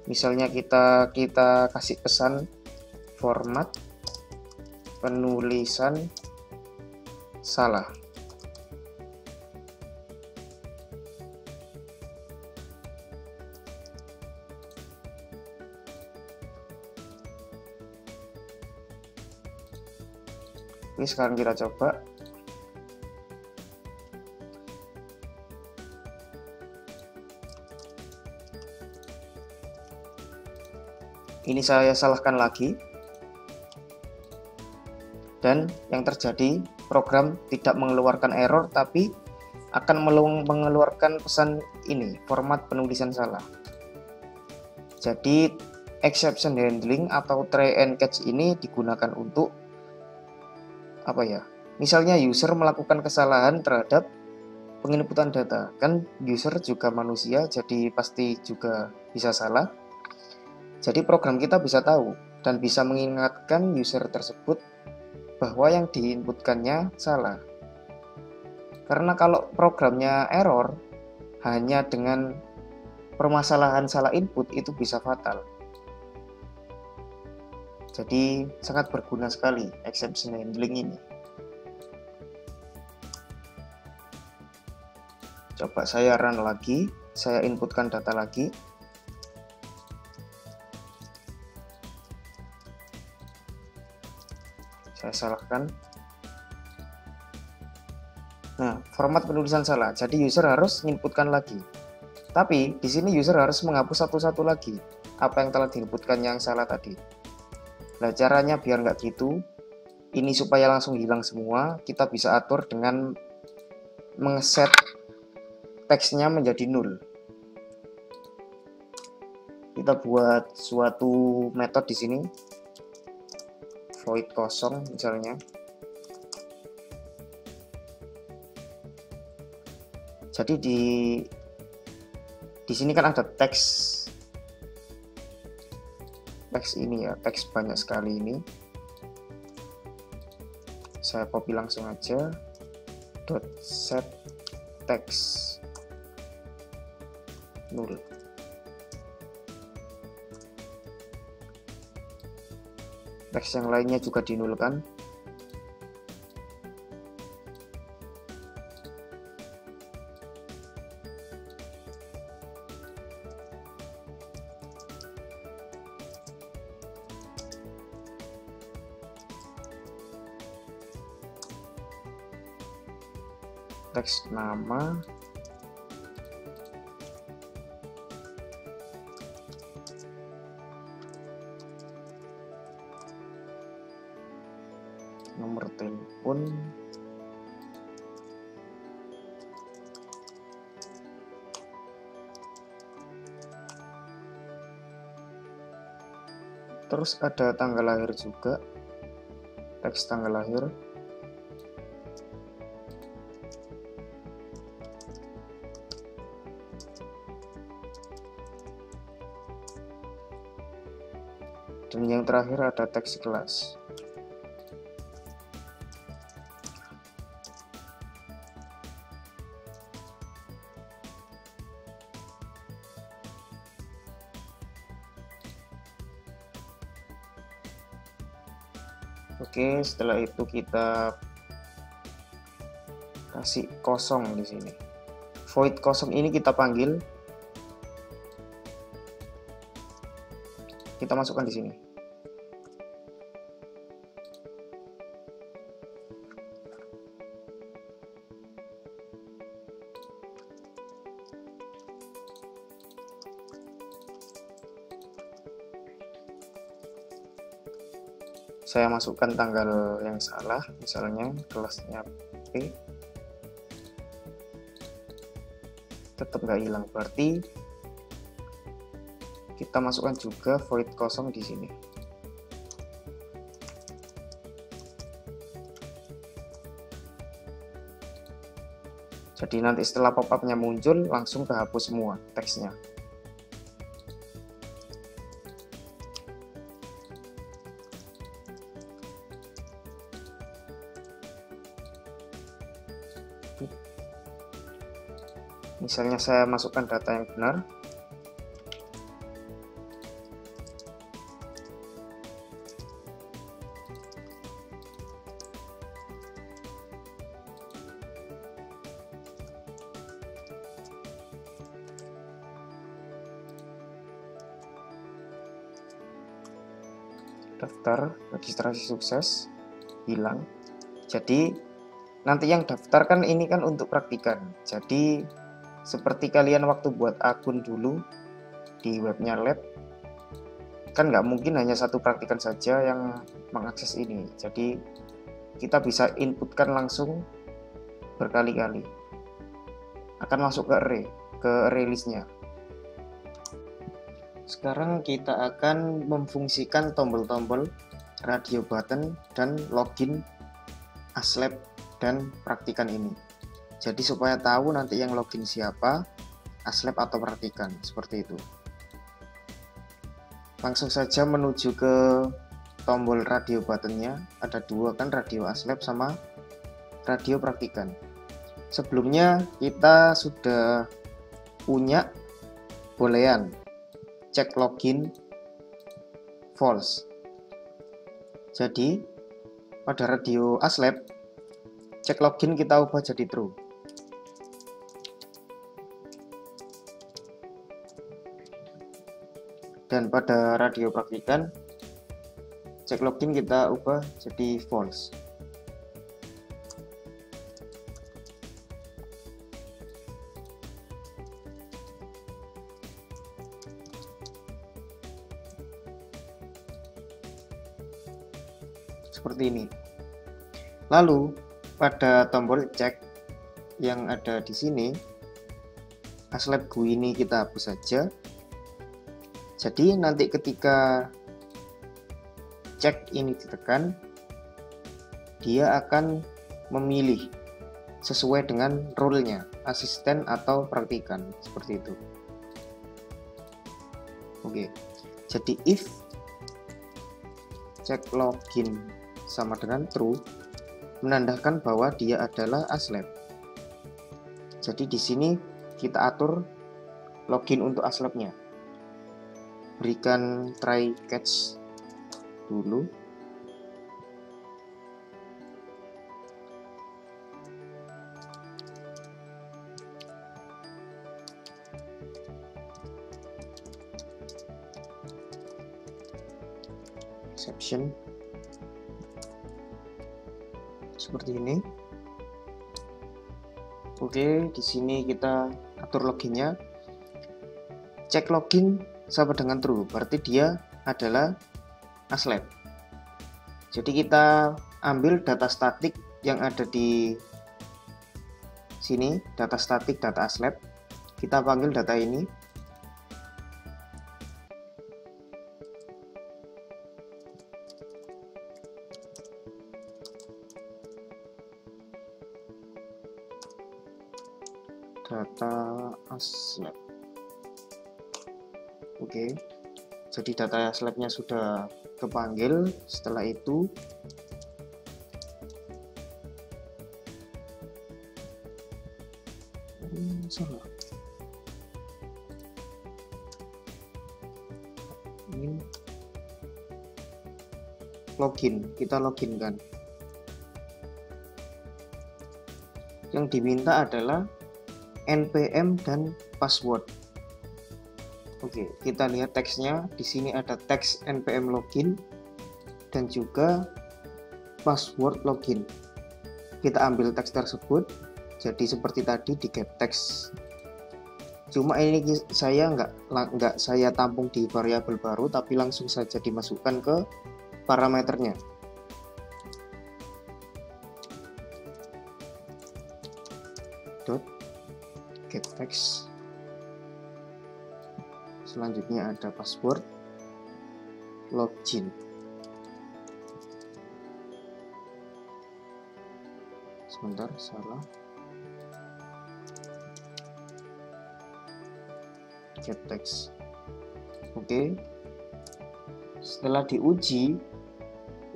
S1: Misalnya kita kasih pesan format penulisan salah. Ini sekarang kita coba. Ini saya salahkan lagi. Dan yang terjadi, program tidak mengeluarkan error tapi akan mengeluarkan pesan ini, format penulisan salah. Jadi exception handling atau try and catch ini digunakan untuk apa ya? Misalnya user melakukan kesalahan terhadap penginputan data. Kan user juga manusia, jadi pasti juga bisa salah. Jadi program kita bisa tahu dan bisa mengingatkan user tersebut bahwa yang diinputkannya salah. Karena kalau programnya error, hanya dengan permasalahan salah input itu bisa fatal. Jadi sangat berguna sekali exception handling ini. Coba saya run lagi, saya inputkan data lagi. Saya salahkan. Nah, format penulisan salah. Jadi user harus inputkan lagi. Tapi di sini user harus menghapus satu-satu lagi apa yang telah diinputkan yang salah tadi. Nah, caranya biar nggak gitu, ini supaya langsung hilang semua, kita bisa atur dengan mengeset teksnya menjadi null. Kita buat suatu metode di sini, void kosong misalnya. Jadi di sini kan ada teks ini ya, teks banyak sekali ini. Saya copy langsung aja, .set text null. Teks yang lainnya juga dinulkan. Teks nama, nomor telepon, terus ada tanggal lahir juga, teks tanggal lahir. Dan yang terakhir ada teks kelas. Oke, setelah itu kita kasih kosong di sini. Void kosong ini kita panggil. Kita masukkan di sini. Saya masukkan tanggal yang salah, misalnya kelasnya P. Tetap nggak hilang, berarti kita masukkan juga void kosong di sini. Jadi nanti setelah pop-up-nya muncul langsung kehapus semua teksnya. Misalnya saya masukkan data yang benar. Daftar registrasi sukses hilang. Jadi nanti yang daftar kan ini kan untuk praktikan. Jadi seperti kalian waktu buat akun dulu di webnya lab, kan nggak mungkin hanya satu praktikan saja yang mengakses ini, jadi kita bisa inputkan langsung berkali-kali, akan masuk ke array listnya. Sekarang kita akan memfungsikan tombol-tombol radio button dan login aslab dan praktikan ini. Jadi supaya tahu nanti yang login siapa, aslab atau praktikan, seperti itu. Langsung saja menuju ke tombol radio buttonnya. Ada dua kan, radio aslab sama radio praktikan. Sebelumnya kita sudah punya boolean cek login false. Jadi pada radio aslab cek login kita ubah jadi true. Dan pada radio praktikan cek login kita ubah jadi false. Seperti ini. Lalu pada tombol cek yang ada di sini, aslab GUI ini kita hapus saja. Jadi nanti ketika cek ini ditekan, dia akan memilih sesuai dengan role-nya, asisten atau praktikan, seperti itu. Oke, jadi if cek login sama dengan true, menandakan bahwa dia adalah aslab. Jadi di sini kita atur login untuk aslabnya. Berikan try catch dulu. Exception seperti ini. Oke, di sini kita atur loginnya. Cek login sama dengan true, berarti dia adalah aslab. Jadi kita ambil data statik yang ada di sini, data statik data aslab. Kita panggil data ini. Data aslab. Oke, jadi data aslabnya sudah kepanggil. Setelah itu salah. Ini login, kita login kan. Yang diminta adalah npm dan password. Oke, kita lihat teksnya. Di sini ada teks npm login dan juga password login. Kita ambil teks tersebut, jadi seperti tadi di get text. Cuma ini saya nggak saya tampung di variabel baru, tapi langsung saja dimasukkan ke parameternya. Dot get text. Selanjutnya ada password login. Sebentar, salah. Get text. Oke. Setelah diuji,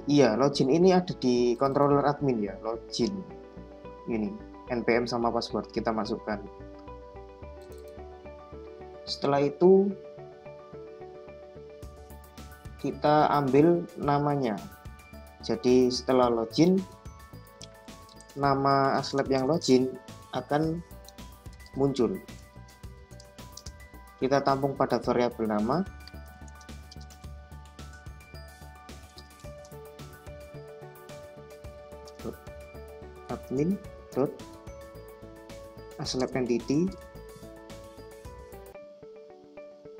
S1: iya, login ini ada di controller admin ya, login. Ini npm sama password kita masukkan. Setelah itu kita ambil namanya. Jadi setelah login, nama aslab yang login akan muncul. Kita tampung pada variabel nama. Admin dot aslab entity,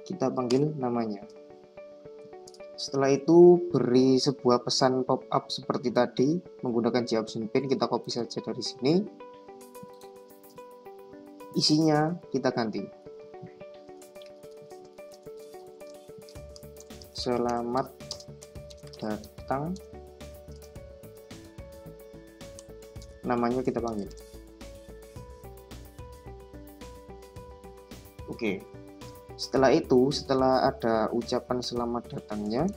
S1: kita panggil namanya. Setelah itu beri sebuah pesan pop-up seperti tadi menggunakan JOptionPin. Kita copy saja dari sini. Isinya kita ganti. Selamat datang. Namanya kita panggil. Oke. Setelah itu, setelah ada ucapan selamat datangnya,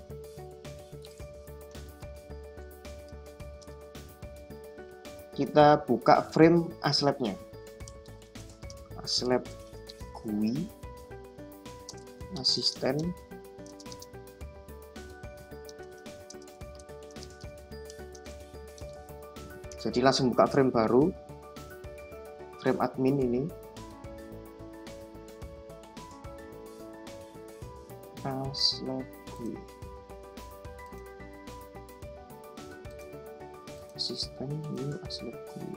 S1: kita buka frame aslab-nya. Aslab GUI asisten. Jadi langsung buka frame baru, frame admin ini. Aslab GUI asisten ini, aslab GUI.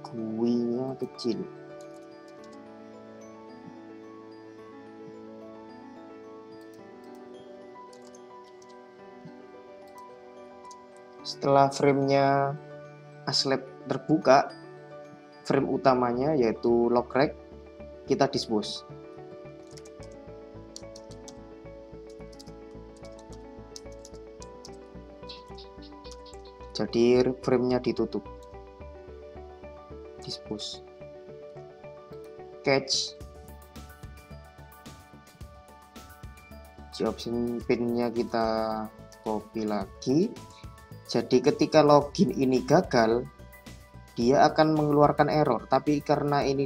S1: GUI-nya kecil. Setelah framenya aslab terbuka, frame utamanya yaitu logrec kita dispose. Jadi framenya ditutup. Dispose. Catch. JOptionPin-nya kita copy lagi. Jadi ketika login ini gagal, dia akan mengeluarkan error. Tapi karena ini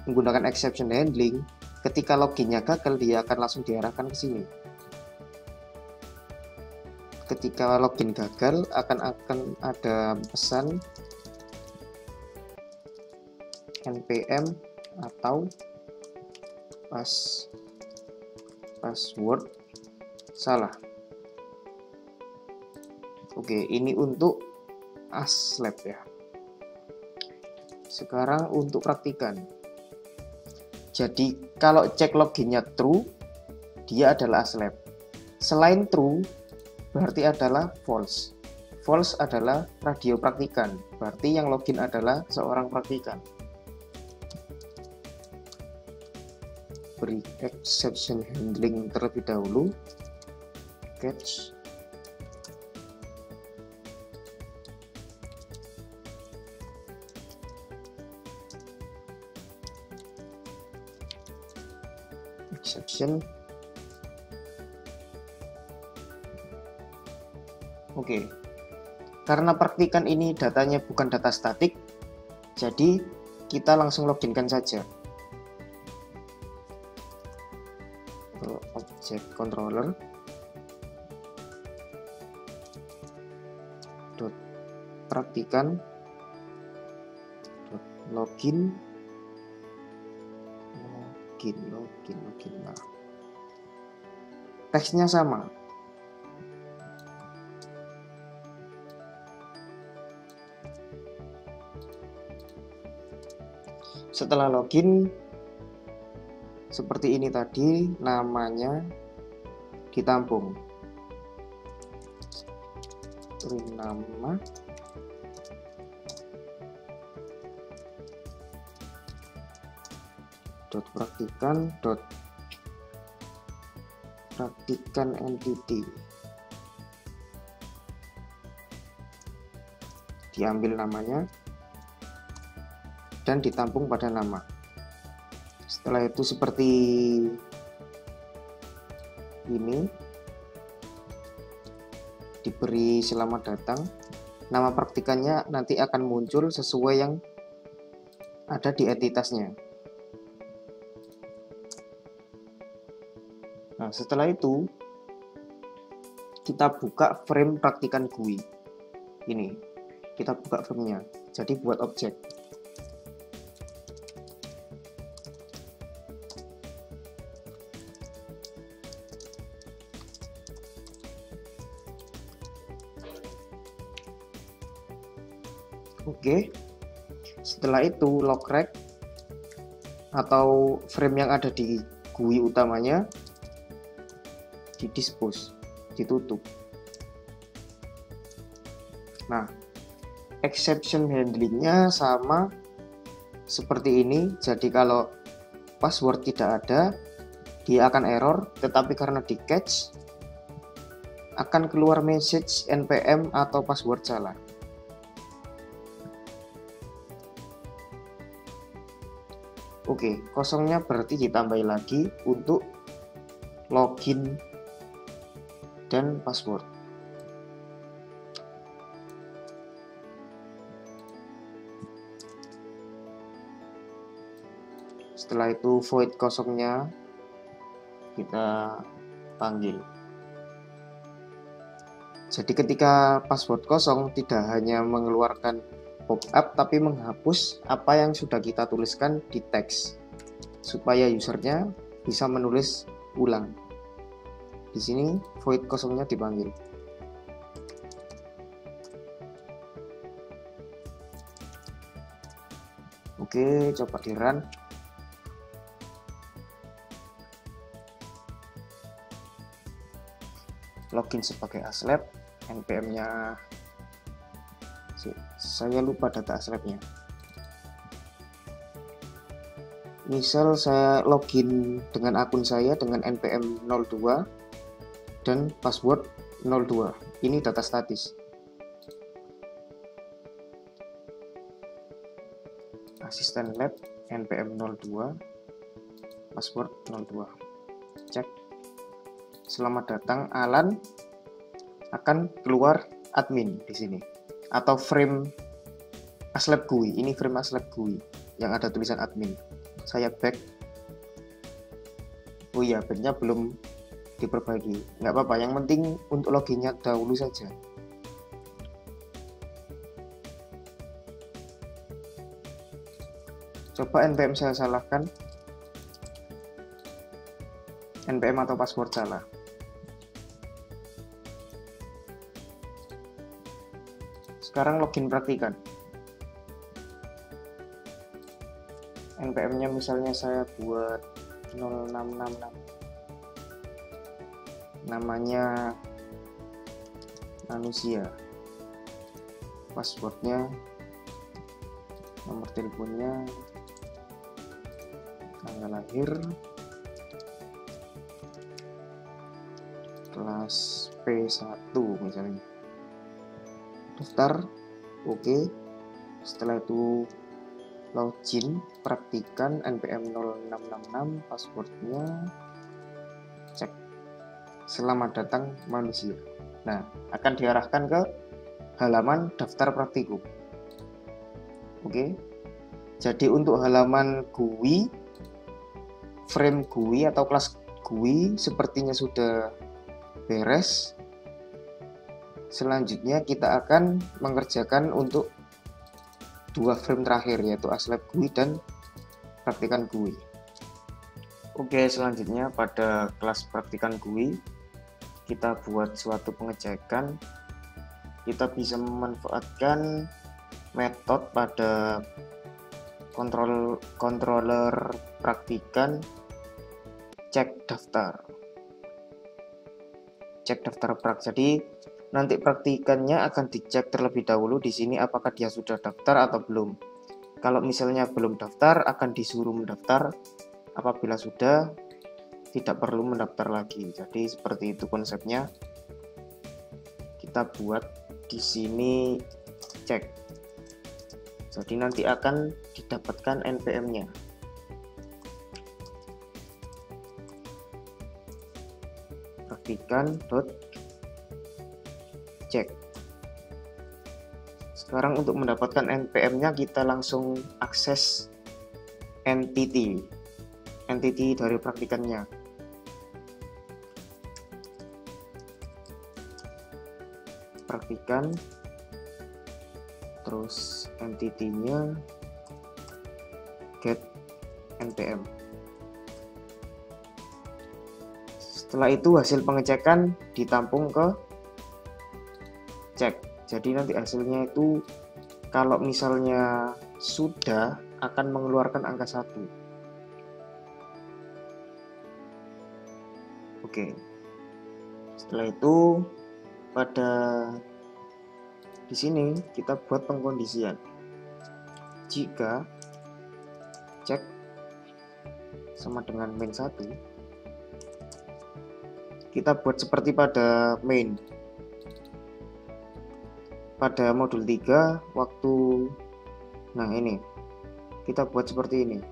S1: menggunakan exception handling, ketika loginnya gagal, dia akan langsung diarahkan ke sini. Ketika login gagal, akan ada pesan npm atau password salah. Oke, ini untuk aslab ya. Sekarang untuk praktikan. Jadi kalau cek loginnya true, dia adalah aslab. Selain true, berarti adalah false. False adalah radio praktikan. Berarti yang login adalah seorang praktikan. Beri exception handling terlebih dahulu. Catch. Exception. Oke. Karena praktikan ini datanya bukan data statik, jadi kita langsung loginkan saja. Object controller dot praktikan dot login. Nah, teksnya sama. Setelah login seperti ini tadi, namanya ditampung. Beri nama praktikan entity. Diambil namanya dan ditampung pada nama. Setelah itu seperti ini, diberi selamat datang. Nama praktikannya nanti akan muncul sesuai yang ada di entitasnya. Nah, setelah itu kita buka frame praktikan GUI. Ini kita buka framenya. Jadi buat objek. Oke. Setelah itu logrec atau frame yang ada di GUI utamanya di dispose, ditutup. Nah, exception handlingnya sama seperti ini. Jadi kalau password tidak ada, dia akan error, tetapi karena di catch akan keluar message npm atau password salah. Oke, kosongnya berarti ditambah lagi untuk login dan password. Setelah itu void kosongnya kita panggil. Jadi ketika password kosong tidak hanya mengeluarkan pop-up tapi menghapus apa yang sudah kita tuliskan di teks supaya usernya bisa menulis ulang. Di sini void kosongnya dipanggil. Oke, coba di run. Login sebagai aslab, npm-nya saya lupa data aslabnya. Misal saya login dengan akun saya dengan npm 02 dan password 02. Ini data statis. Asisten lab npm 02 password 02. Cek. Selamat datang Alan, akan keluar admin di sini atau frame aslab GUI. Ini frame aslab GUI yang ada tulisan admin. Saya back. Oh iya, backnya belum diperbaiki. Nggak apa-apa, yang penting untuk loginnya dahulu saja. Coba npm saya salahkan. npm atau password salah. Sekarang login praktikan. npm-nya misalnya saya buat 0666. Namanya manusia. Passwordnya, nomor teleponnya, tanggal lahir, kelas P1 misalnya. Daftar, oke. Setelah itu login, praktikan npm 0666, passwordnya, cek. Selamat datang manusia. Nah, akan diarahkan ke halaman daftar praktikum. Oke. Jadi untuk halaman GUI, frame GUI atau kelas GUI sepertinya sudah beres. Selanjutnya kita akan mengerjakan untuk dua frame terakhir, yaitu aslab GUI dan praktikan GUI. Oke, selanjutnya pada kelas praktikan GUI kita buat suatu pengecekan. Kita bisa memanfaatkan metode pada controller praktikan cek daftar. Cek daftar prak. Jadi nanti praktikannya akan dicek terlebih dahulu di sini apakah dia sudah daftar atau belum. Kalau misalnya belum daftar, akan disuruh mendaftar. Apabila sudah, tidak perlu mendaftar lagi. Jadi seperti itu konsepnya. Kita buat di sini cek. Jadi nanti akan didapatkan npm-nya. Praktikan cek. Sekarang untuk mendapatkan npm-nya kita langsung akses entity dari praktikannya. Praktikan, terus entity-nya get npm. Setelah itu hasil pengecekan ditampung ke cek. Jadi nanti hasilnya itu kalau misalnya sudah akan mengeluarkan angka 1. Oke. Setelah itu pada di sini kita buat pengkondisian. Jika cek sama dengan main 1, kita buat seperti pada main. Pada modul 3 waktu, nah ini kita buat seperti ini,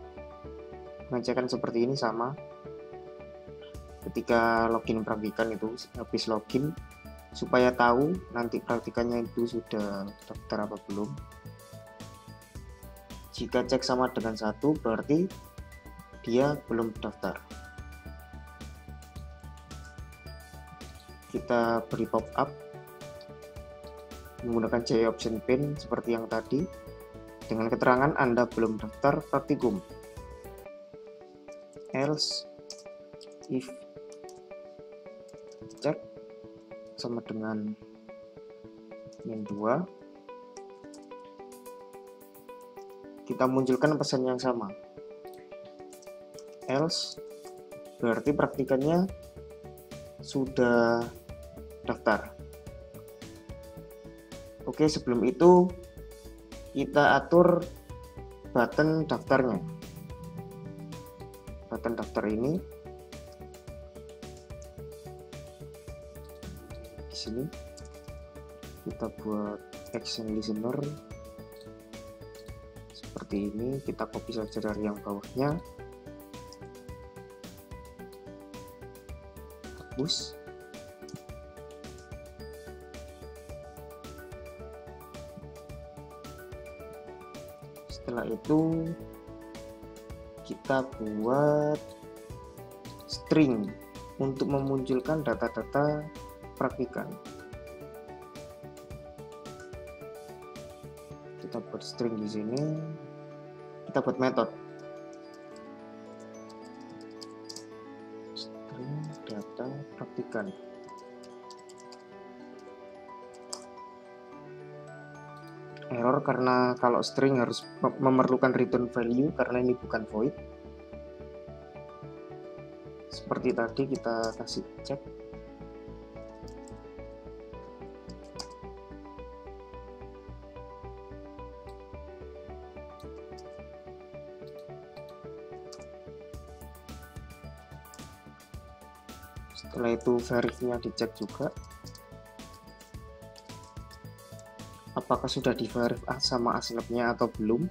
S1: pengecekan seperti ini sama ketika login praktikan itu habis login, supaya tahu nanti praktikannya itu sudah daftar apa belum. Jika cek sama dengan 1 berarti dia belum daftar. Kita beri pop up menggunakan J option pin seperti yang tadi dengan keterangan Anda belum daftar praktikum. Else if cek sama dengan min 2, kita munculkan pesan yang sama. Else berarti praktikannya sudah daftar. Oke, sebelum itu kita atur button daftarnya. Button daftar ini di sini kita buat action listener seperti ini, kita copy saja dari yang bawahnya, hapus. Setelah itu kita buat string untuk memunculkan data-data praktikan. Kita buat string di sini. Kita buat metode string data praktikan. Error karena kalau string harus memerlukan return value karena ini bukan void. Seperti tadi kita kasih cek. Setelah itu verifnya dicek juga. Apakah sudah di verif sama asnapnya atau belum.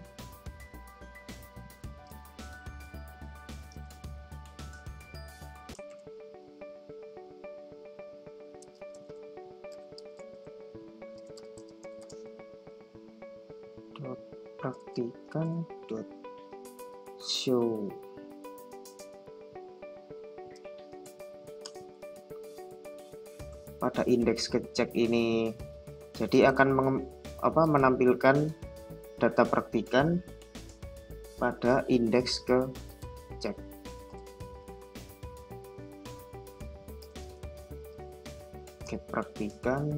S1: Praktikan show pada indeks kecek ini, jadi akan menampilkan data praktikan pada indeks ke cek. Oke, praktikan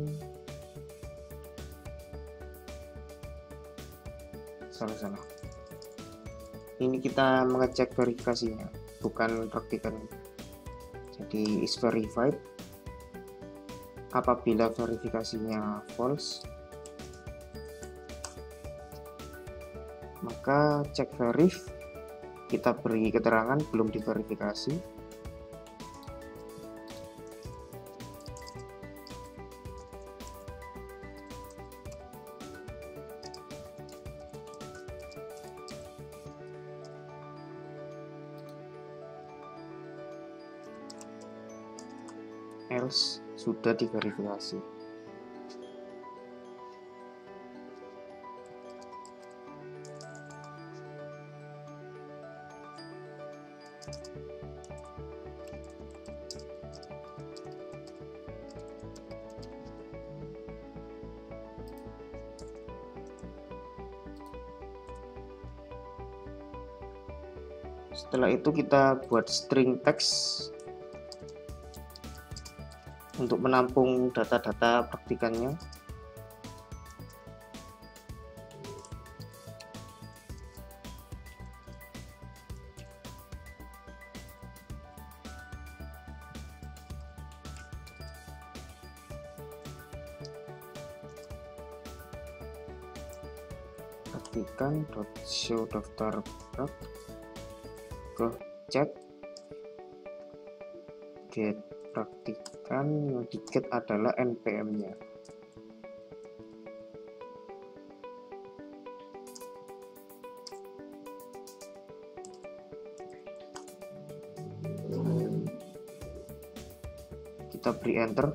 S1: salah. Ini kita mengecek verifikasinya, bukan praktikan. Jadi is verified. Apabila verifikasinya false, maka cek verif kita beri keterangan belum diverifikasi. Else sudah diverifikasi. Setelah itu kita buat string text untuk menampung data-data praktikannya. praktikan show daftar prak ke cek get praktikan, yang di get adalah npm-nya. Kita beri enter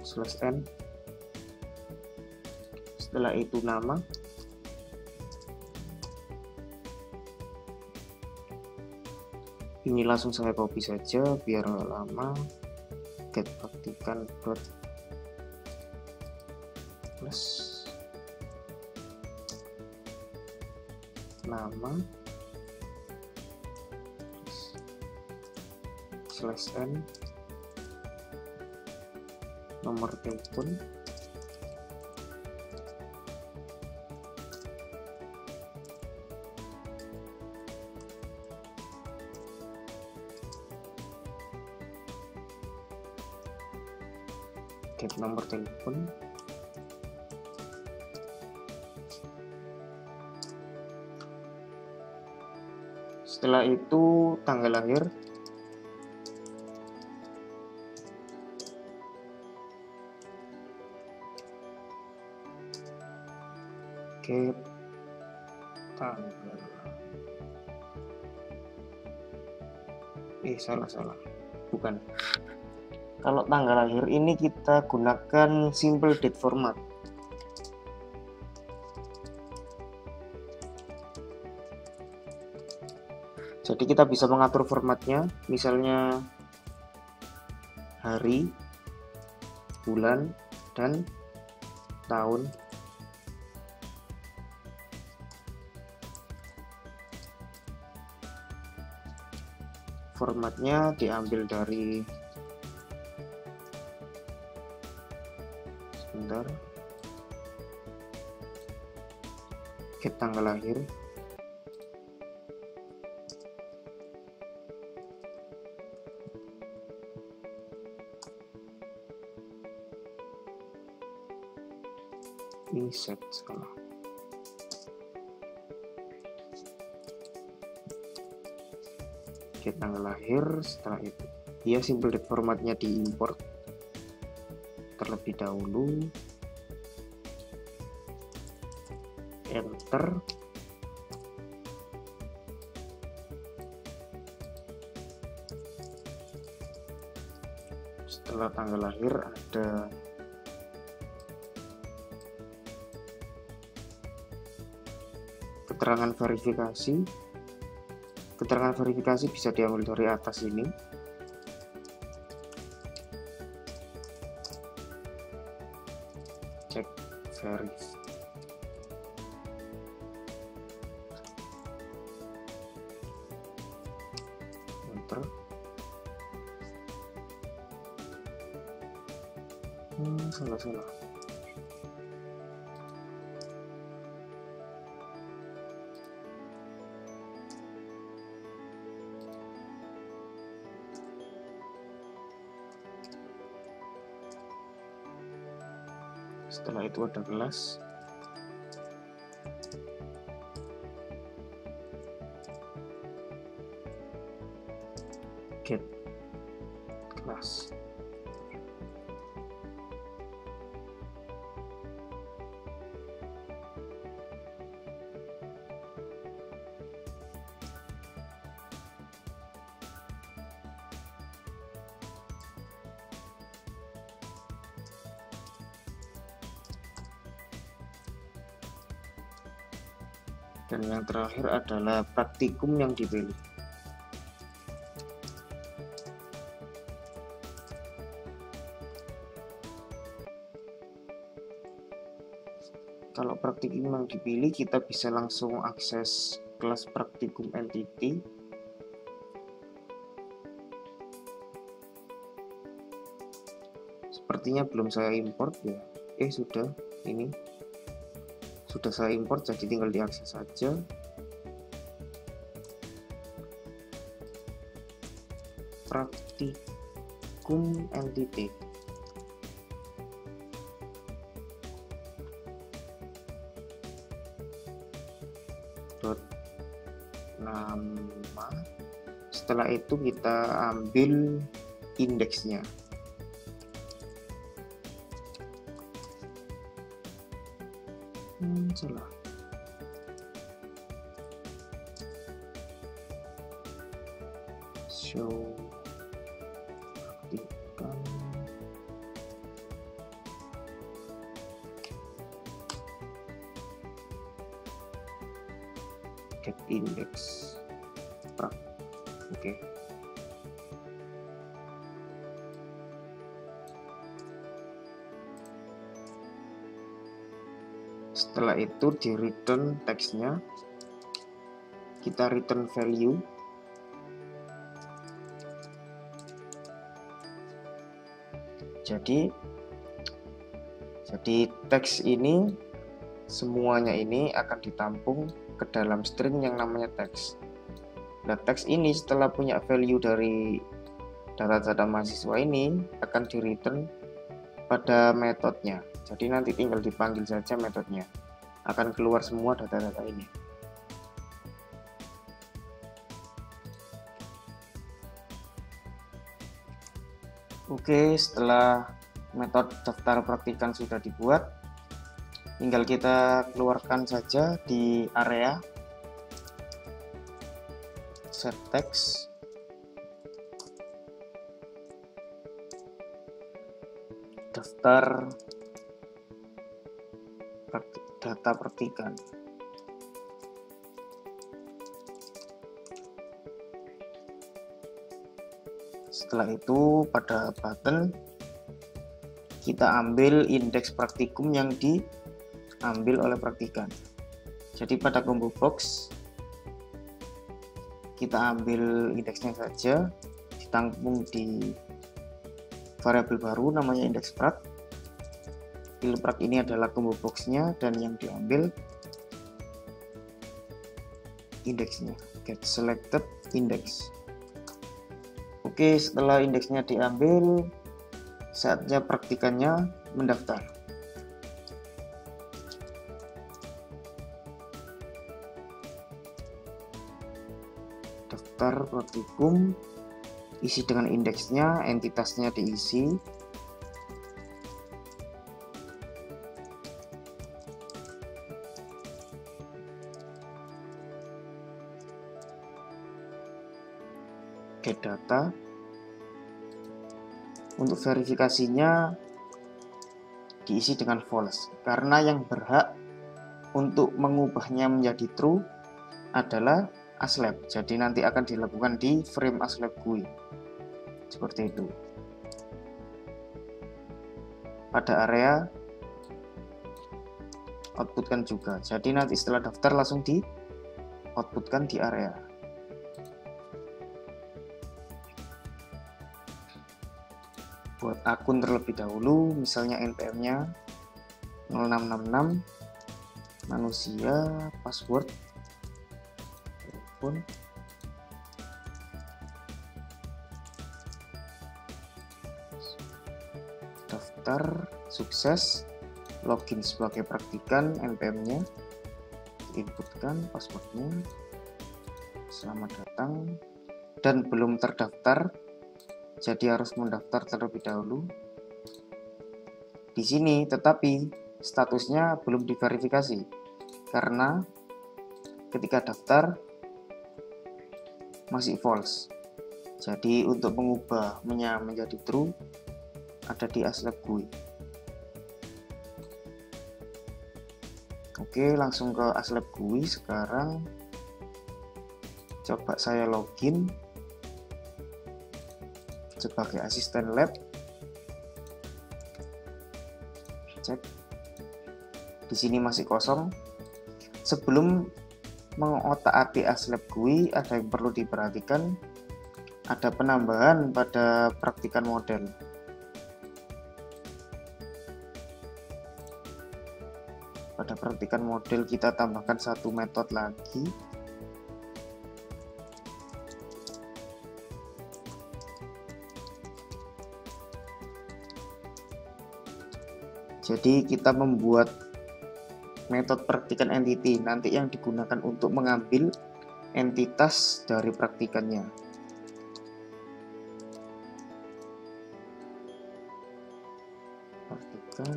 S1: /n. Setelah itu nama, ini langsung saya copy saja biar lama. Get praktikan dot plus nama /n nomor telepon, get nomor telepon, setelah itu tanggal lahir, get tanggal, salah, bukan. Kalau tanggal lahir ini kita gunakan simple date format. Jadi kita bisa mengatur formatnya, misalnya hari, bulan, dan tahun. Formatnya diambil dari get tanggal lahir, ini set salah. Get tanggal lahir, setelah itu dia simple date formatnya diimport terlebih dahulu, enter, setelah tanggal lahir ada keterangan verifikasi. Keterangan verifikasi bisa diambil dari atas ini. Cek verif. Enter. Salah. Setelah itu ada kelas, get kelas, dan yang terakhir adalah praktikum yang dipilih. Kalau praktikum yang dipilih, kita bisa langsung akses kelas praktikum entity. Sepertinya belum saya import ya. Sudah, ini sudah saya import, jadi tinggal diakses saja. Praktikum entity. dot nama. Setelah itu kita ambil indeksnya. Salah. Show praktikan. Get index. Oke. Setelah itu di return teksnya kita return value. Jadi teks ini semuanya ini akan ditampung ke dalam string yang namanya teks. Nah, teks ini setelah punya value dari data-data mahasiswa ini akan di return pada metodenya. Jadi nanti tinggal dipanggil saja metodenya, akan keluar semua data-data ini. Oke, setelah metode daftar praktikan sudah dibuat, tinggal kita keluarkan saja di area set text, daftar data praktikan. Setelah itu pada button kita ambil indeks praktikum yang diambil oleh praktikan. Jadi pada combo box kita ambil indeksnya saja, ditampung di variabel baru namanya indeks prak. Prak ini adalah combo boxnya dan yang diambil indeksnya. Get selected index. Oke, setelah indeksnya diambil, saatnya praktikannya mendaftar. Daftar praktikum, isi dengan indeksnya, entitasnya diisi. Get data. Untuk verifikasinya diisi dengan false, karena yang berhak untuk mengubahnya menjadi true adalah aslab. Jadi nanti akan dilakukan di frame aslab GUI seperti itu. Pada area outputkan juga, jadi nanti setelah daftar langsung di outputkan di area. Buat akun terlebih dahulu, misalnya npm-nya 0666, manusia, password, telepon, daftar, sukses, login sebagai praktikan, npm-nya, inputkan passwordnya, selamat datang, dan belum terdaftar. Jadi harus mendaftar terlebih dahulu. Di sini tetapi statusnya belum diverifikasi karena ketika daftar masih false. Jadi untuk mengubahnya menjadi true ada di aslab GUI. Oke, langsung ke aslab GUI sekarang. Coba saya login sebagai asisten lab. Cek. Di sini masih kosong. Sebelum mengotak-atik aslab GUI ada yang perlu diperhatikan. Ada penambahan pada praktikan model. Pada praktikan model kita tambahkan satu metode lagi. Jadi kita membuat metode praktikan entity nanti yang digunakan untuk mengambil entitas dari praktikannya. Praktikan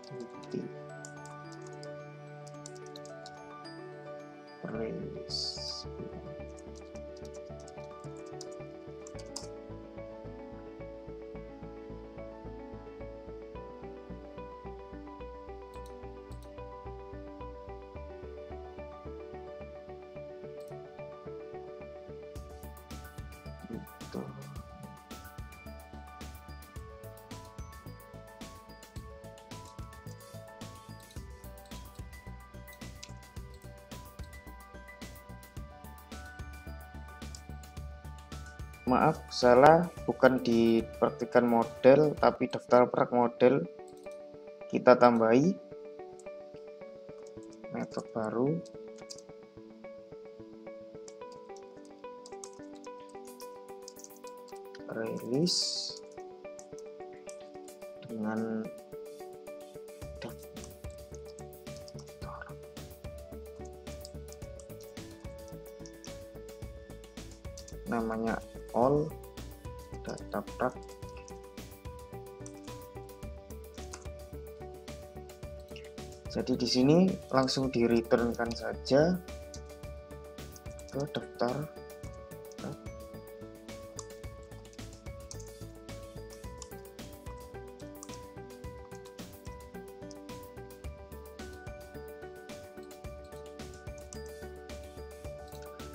S1: entity release. Gitu. Maaf, salah, bukan dipraktikkan model tapi daftar prak model. Kita tambahi metode baru, release dengan daftar. Namanya all data prak. Jadi di sini langsung di returnkan saja ke daftar.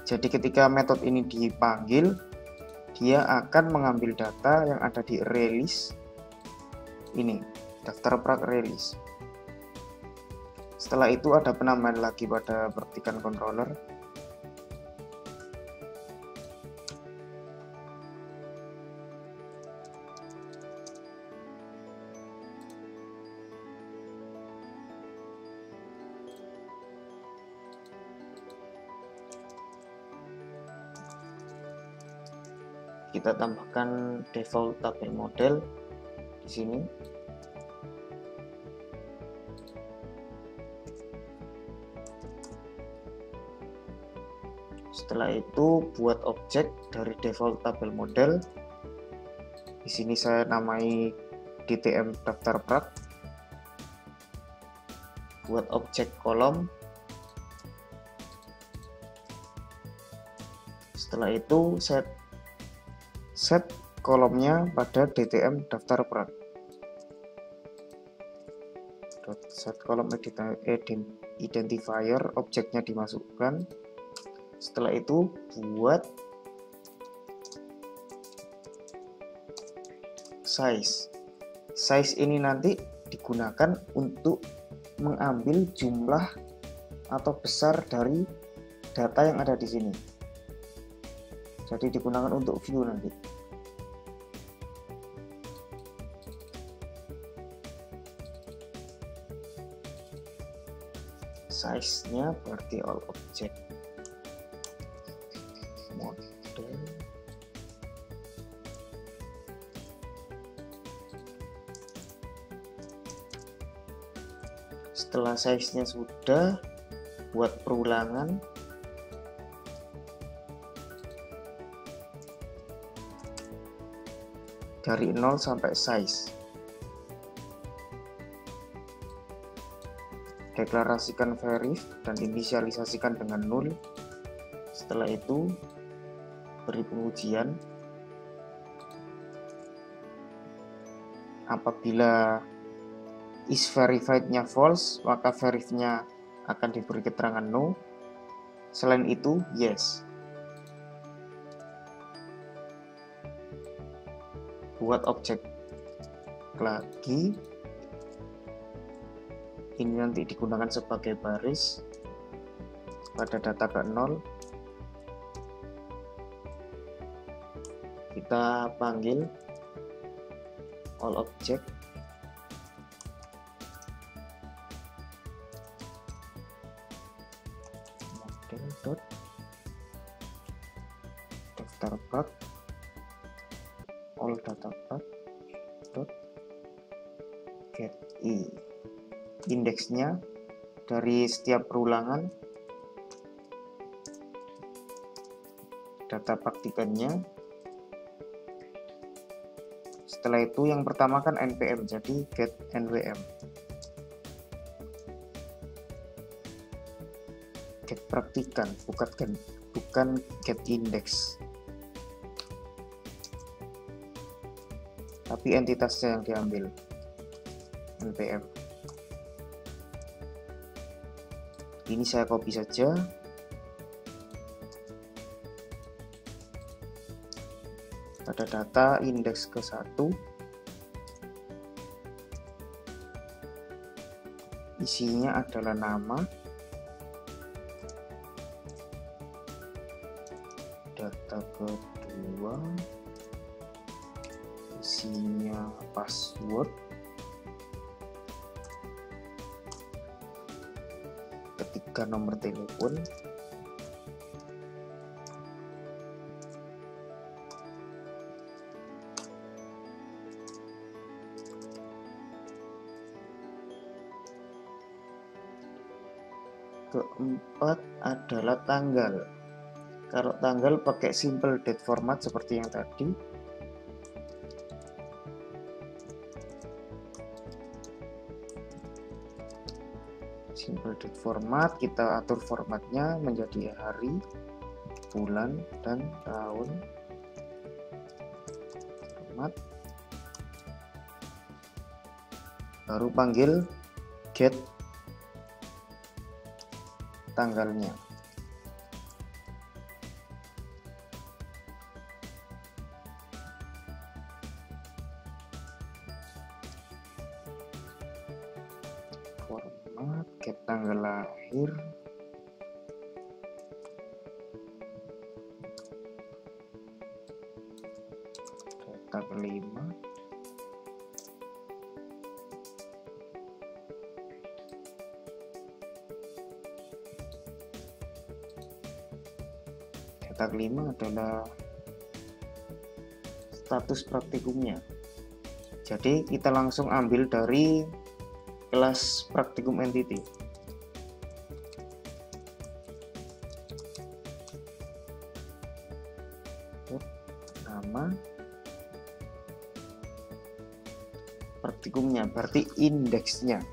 S1: Jadi ketika metode ini dipanggil, dia akan mengambil data yang ada di release ini, daftar prak release. Setelah itu ada penambahan lagi pada praktikan controller. Kita tambahkan default tabel model di sini. Setelah itu buat objek dari default tabel model. Di sini saya namai DTM daftar prak. Buat objek kolom. Setelah itu set kolomnya pada DTM daftar prak. Set kolom identifier, objeknya dimasukkan. Setelah itu buat size ini nanti digunakan untuk mengambil jumlah atau besar dari data yang ada di sini. Jadi digunakan untuk view nanti. Size-nya berarti all object model. Setelah size-nya sudah, buat perulangan. Dari 0 sampai size. Deklarasikan verif dan inisialisasikan dengan 0. Setelah itu beri pengujian. Apabila is verified-nya false, maka verif-nya akan diberi keterangan no. Selain itu yes. Buat objek lagi, ini nanti digunakan sebagai baris pada data ke 0. Kita panggil all object model dot daftar prak all data prak dot get i. Indeksnya dari setiap perulangan data praktikannya. Setelah itu yang pertama kan npm, jadi get nvm, get praktikan, bukan get index, tapi entitasnya yang diambil, npm. Ini saya copy saja. Pada data indeks ke-1, isinya adalah nama, data kedua isinya password, ketiga nomor telepon, keempat adalah tanggal. Kalau tanggal pakai simple date format seperti yang tadi. Simple date format, kita atur formatnya menjadi hari, bulan, dan tahun. Format. Baru panggil get tanggalnya. Format get tanggal lahir, data kelima, data kelima adalah status praktikumnya. Jadi kita langsung ambil dari kelas praktikum entity. Nama praktikumnya berarti indeksnya.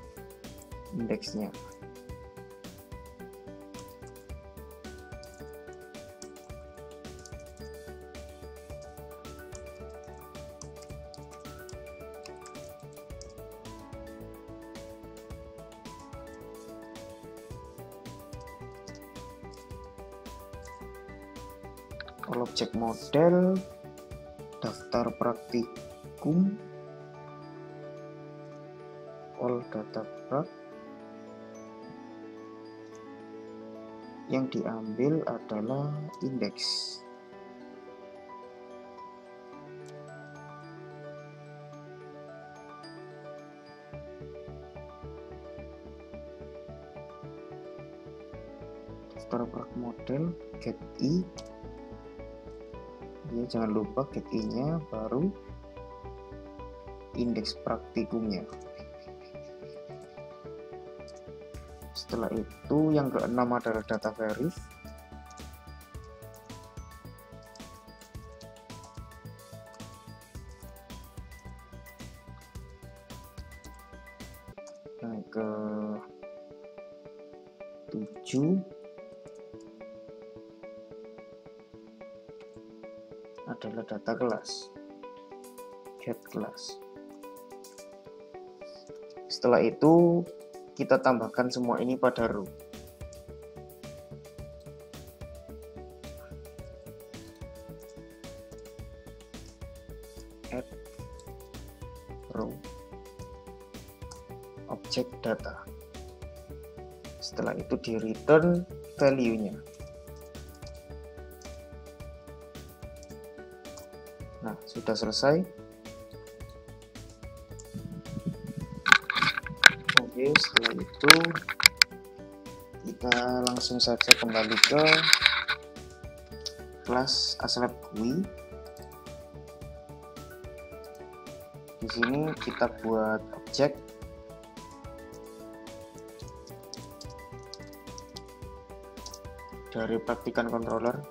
S1: All object model, daftar praktikum, all data prak, yang diambil adalah indeks. Daftar prak model, get i. Ya, jangan lupa get i-nya, baru indeks praktikumnya. Setelah itu yang keenam adalah data verif. Yang ke-7 adalah data kelas, get kelas. Setelah itu kita tambahkan semua ini pada row. Add row object data. Setelah itu di return value-nya. Nah, sudah selesai. Oke, setelah itu kita langsung saja kembali ke kelas ASLab GUI. Di sini kita buat objek dari praktikan controller.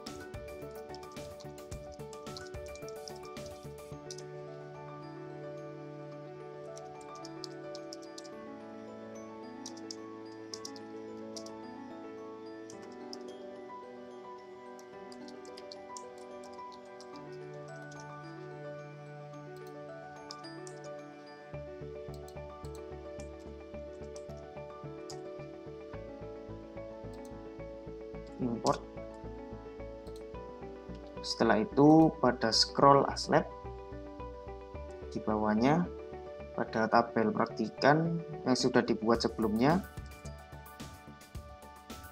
S1: Import. Setelah itu pada scroll ASLab, di bawahnya pada tabel praktikan yang sudah dibuat sebelumnya,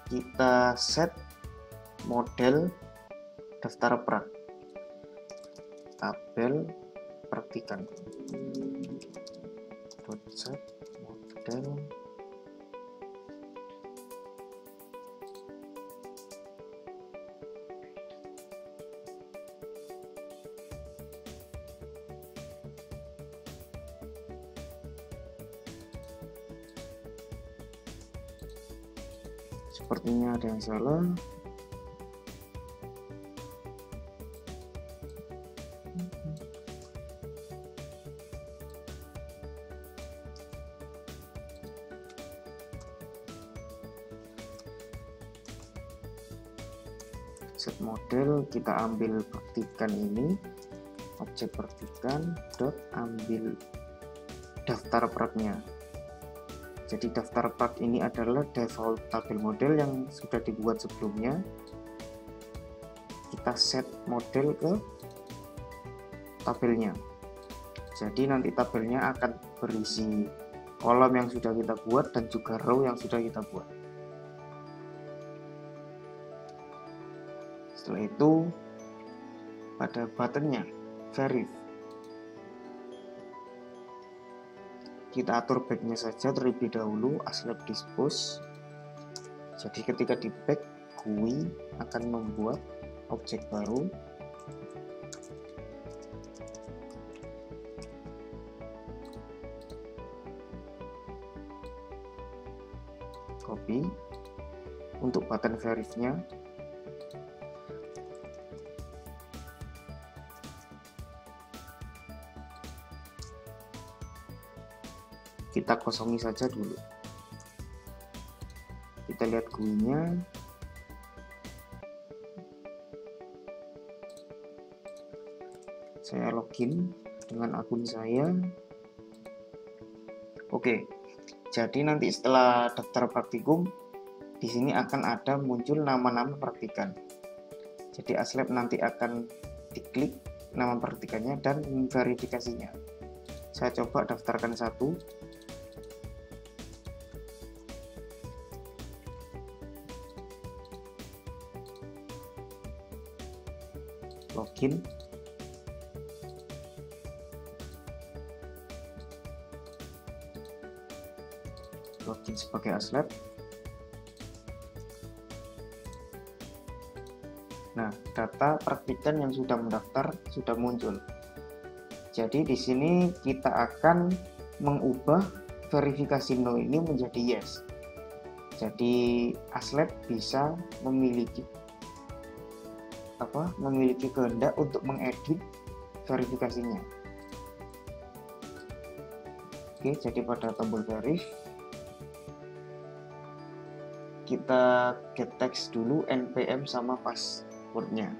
S1: kita set model daftar prak. Tabel praktikan. Set model sepertinya ada yang salah. Set model, kita ambil praktikan ini, objek praktikan dot ambil daftar praknya. Jadi daftar prak ini adalah default tabel model yang sudah dibuat sebelumnya. Kita set model ke tabelnya. Jadi nanti tabelnya akan berisi kolom yang sudah kita buat dan juga row yang sudah kita buat. Setelah itu pada buttonnya verif, kita atur backnya saja terlebih dahulu, ASLab dispose. Jadi ketika di back, GUI akan membuat objek baru. Copy. Untuk button verifnya, kita kosongi saja dulu. Kita lihat GUI-nya. Saya login dengan akun saya. Oke. Jadi nanti setelah daftar praktikum, di sini akan ada muncul nama-nama praktikan. Jadi ASLab nanti akan diklik nama praktikannya dan verifikasinya. Saya coba daftarkan satu. Login. Login sebagai ASLab. Nah, data praktikan yang sudah mendaftar sudah muncul. Jadi di sini kita akan mengubah verifikasi no ini menjadi yes. Jadi ASLab bisa memiliki kehendak untuk mengedit verifikasinya. Oke, jadi pada tombol verif kita get text dulu npm sama passwordnya.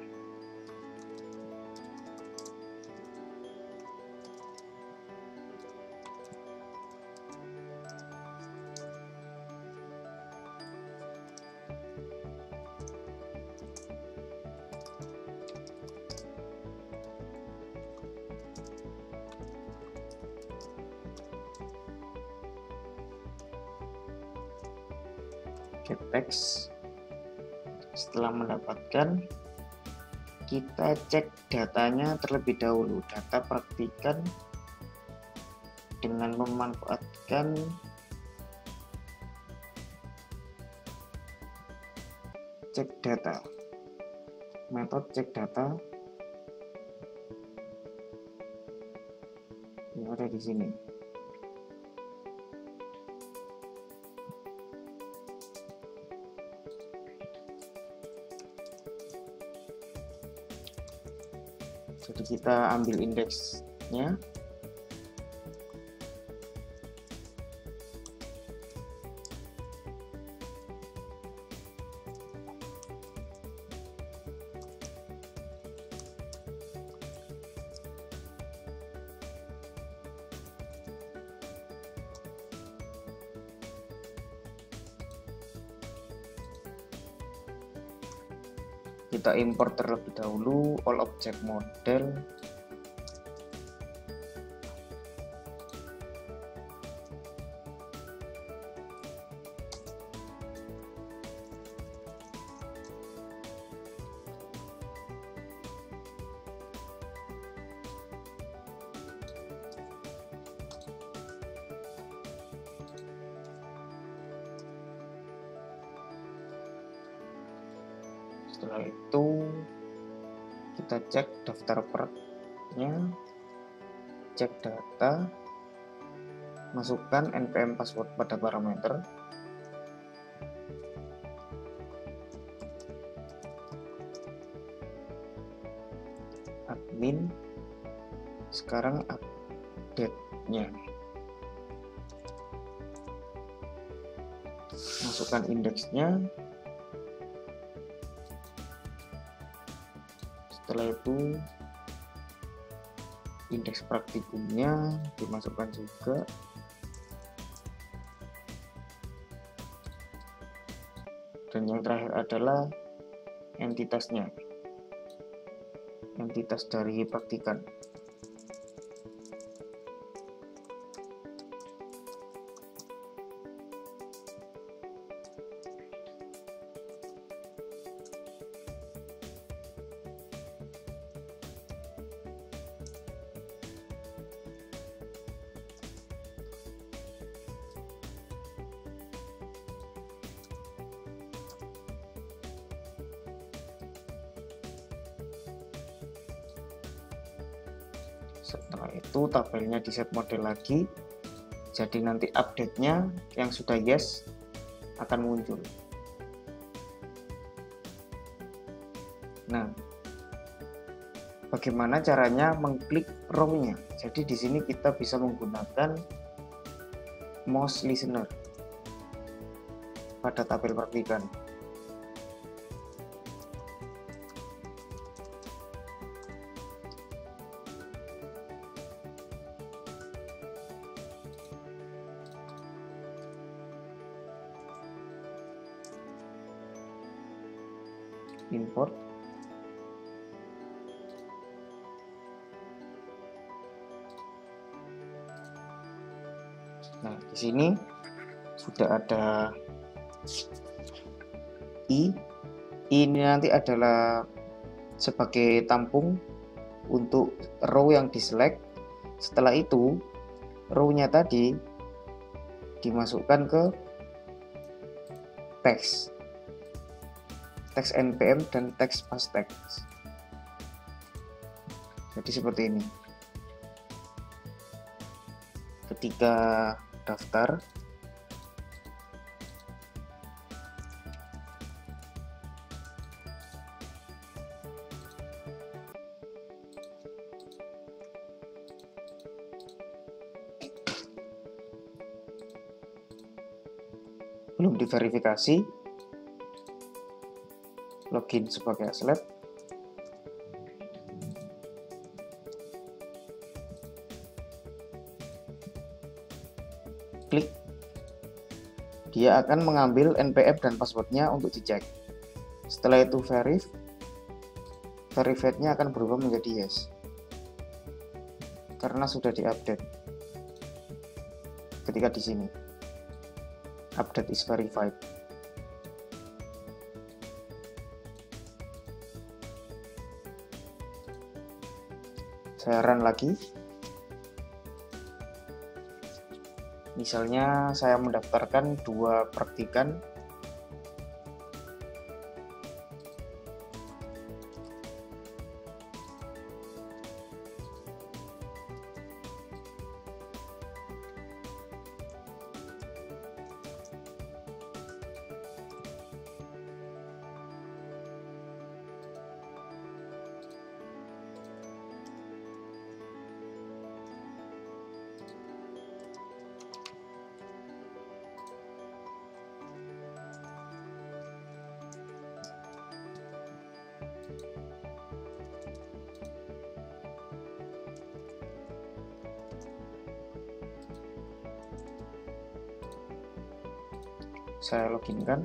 S1: Get text. Setelah mendapatkan, kita cek datanya terlebih dahulu, data praktikan dengan memanfaatkan cek data. Metode cek data yang ada di sini. Jadi kita ambil indeksnya. Kita import terlebih dahulu all object model. Setelah itu kita cek daftar pertnya, cek data, masukkan npm password pada parameter, admin, sekarang update-nya, masukkan indeksnya. Setelah itu indeks praktikumnya dimasukkan juga, dan yang terakhir adalah entitasnya, entitas dari praktikan. Setelah itu tabelnya di set model lagi, jadi nanti update-nya yang sudah yes akan muncul. Nah, bagaimana caranya mengklik row-nya? Jadi di sini kita bisa menggunakan mouse listener pada tabel praktikan. Import. Nah, di sini sudah ada i. Ini nanti adalah sebagai tampung untuk row yang diselect. Setelah itu, row-nya tadi dimasukkan ke teks npm dan teks pas teks. Jadi seperti ini. Ketika daftar, belum diverifikasi, login sebagai aslet, klik, dia akan mengambil npm dan passwordnya untuk dicek. Setelah itu verified-nya akan berubah menjadi yes karena sudah diupdate. Ketika di sini update is verified. Saya run lagi. Misalnya saya mendaftarkan 2 praktikan. Saya loginkan.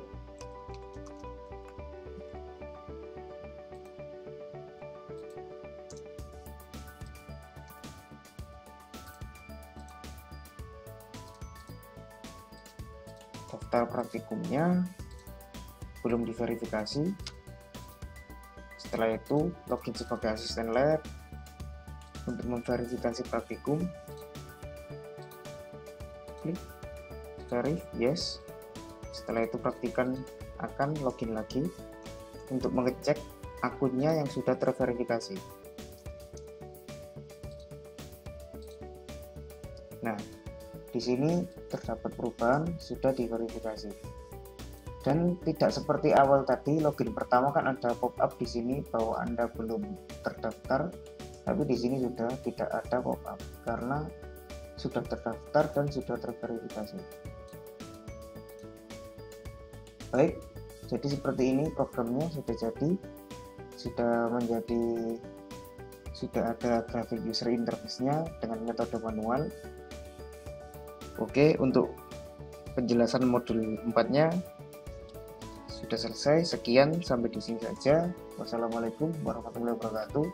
S1: Daftar praktikumnya belum diverifikasi. Setelah itu login sebagai asisten lab untuk memverifikasi praktikum. Klik verif, yes. Setelah itu praktikan akan login lagi untuk mengecek akunnya yang sudah terverifikasi. Nah, di sini terdapat perubahan sudah diverifikasi. Dan tidak seperti awal tadi, login pertama kan ada pop-up di sini bahwa Anda belum terdaftar, tapi di sini sudah tidak ada pop-up karena sudah terdaftar dan sudah terverifikasi. Baik, jadi seperti ini programnya sudah jadi, sudah ada grafik user interface-nya dengan metode manual. Oke, untuk penjelasan modul 4-nya sudah selesai. Sekian, sampai di sini saja. Wassalamualaikum warahmatullahi wabarakatuh.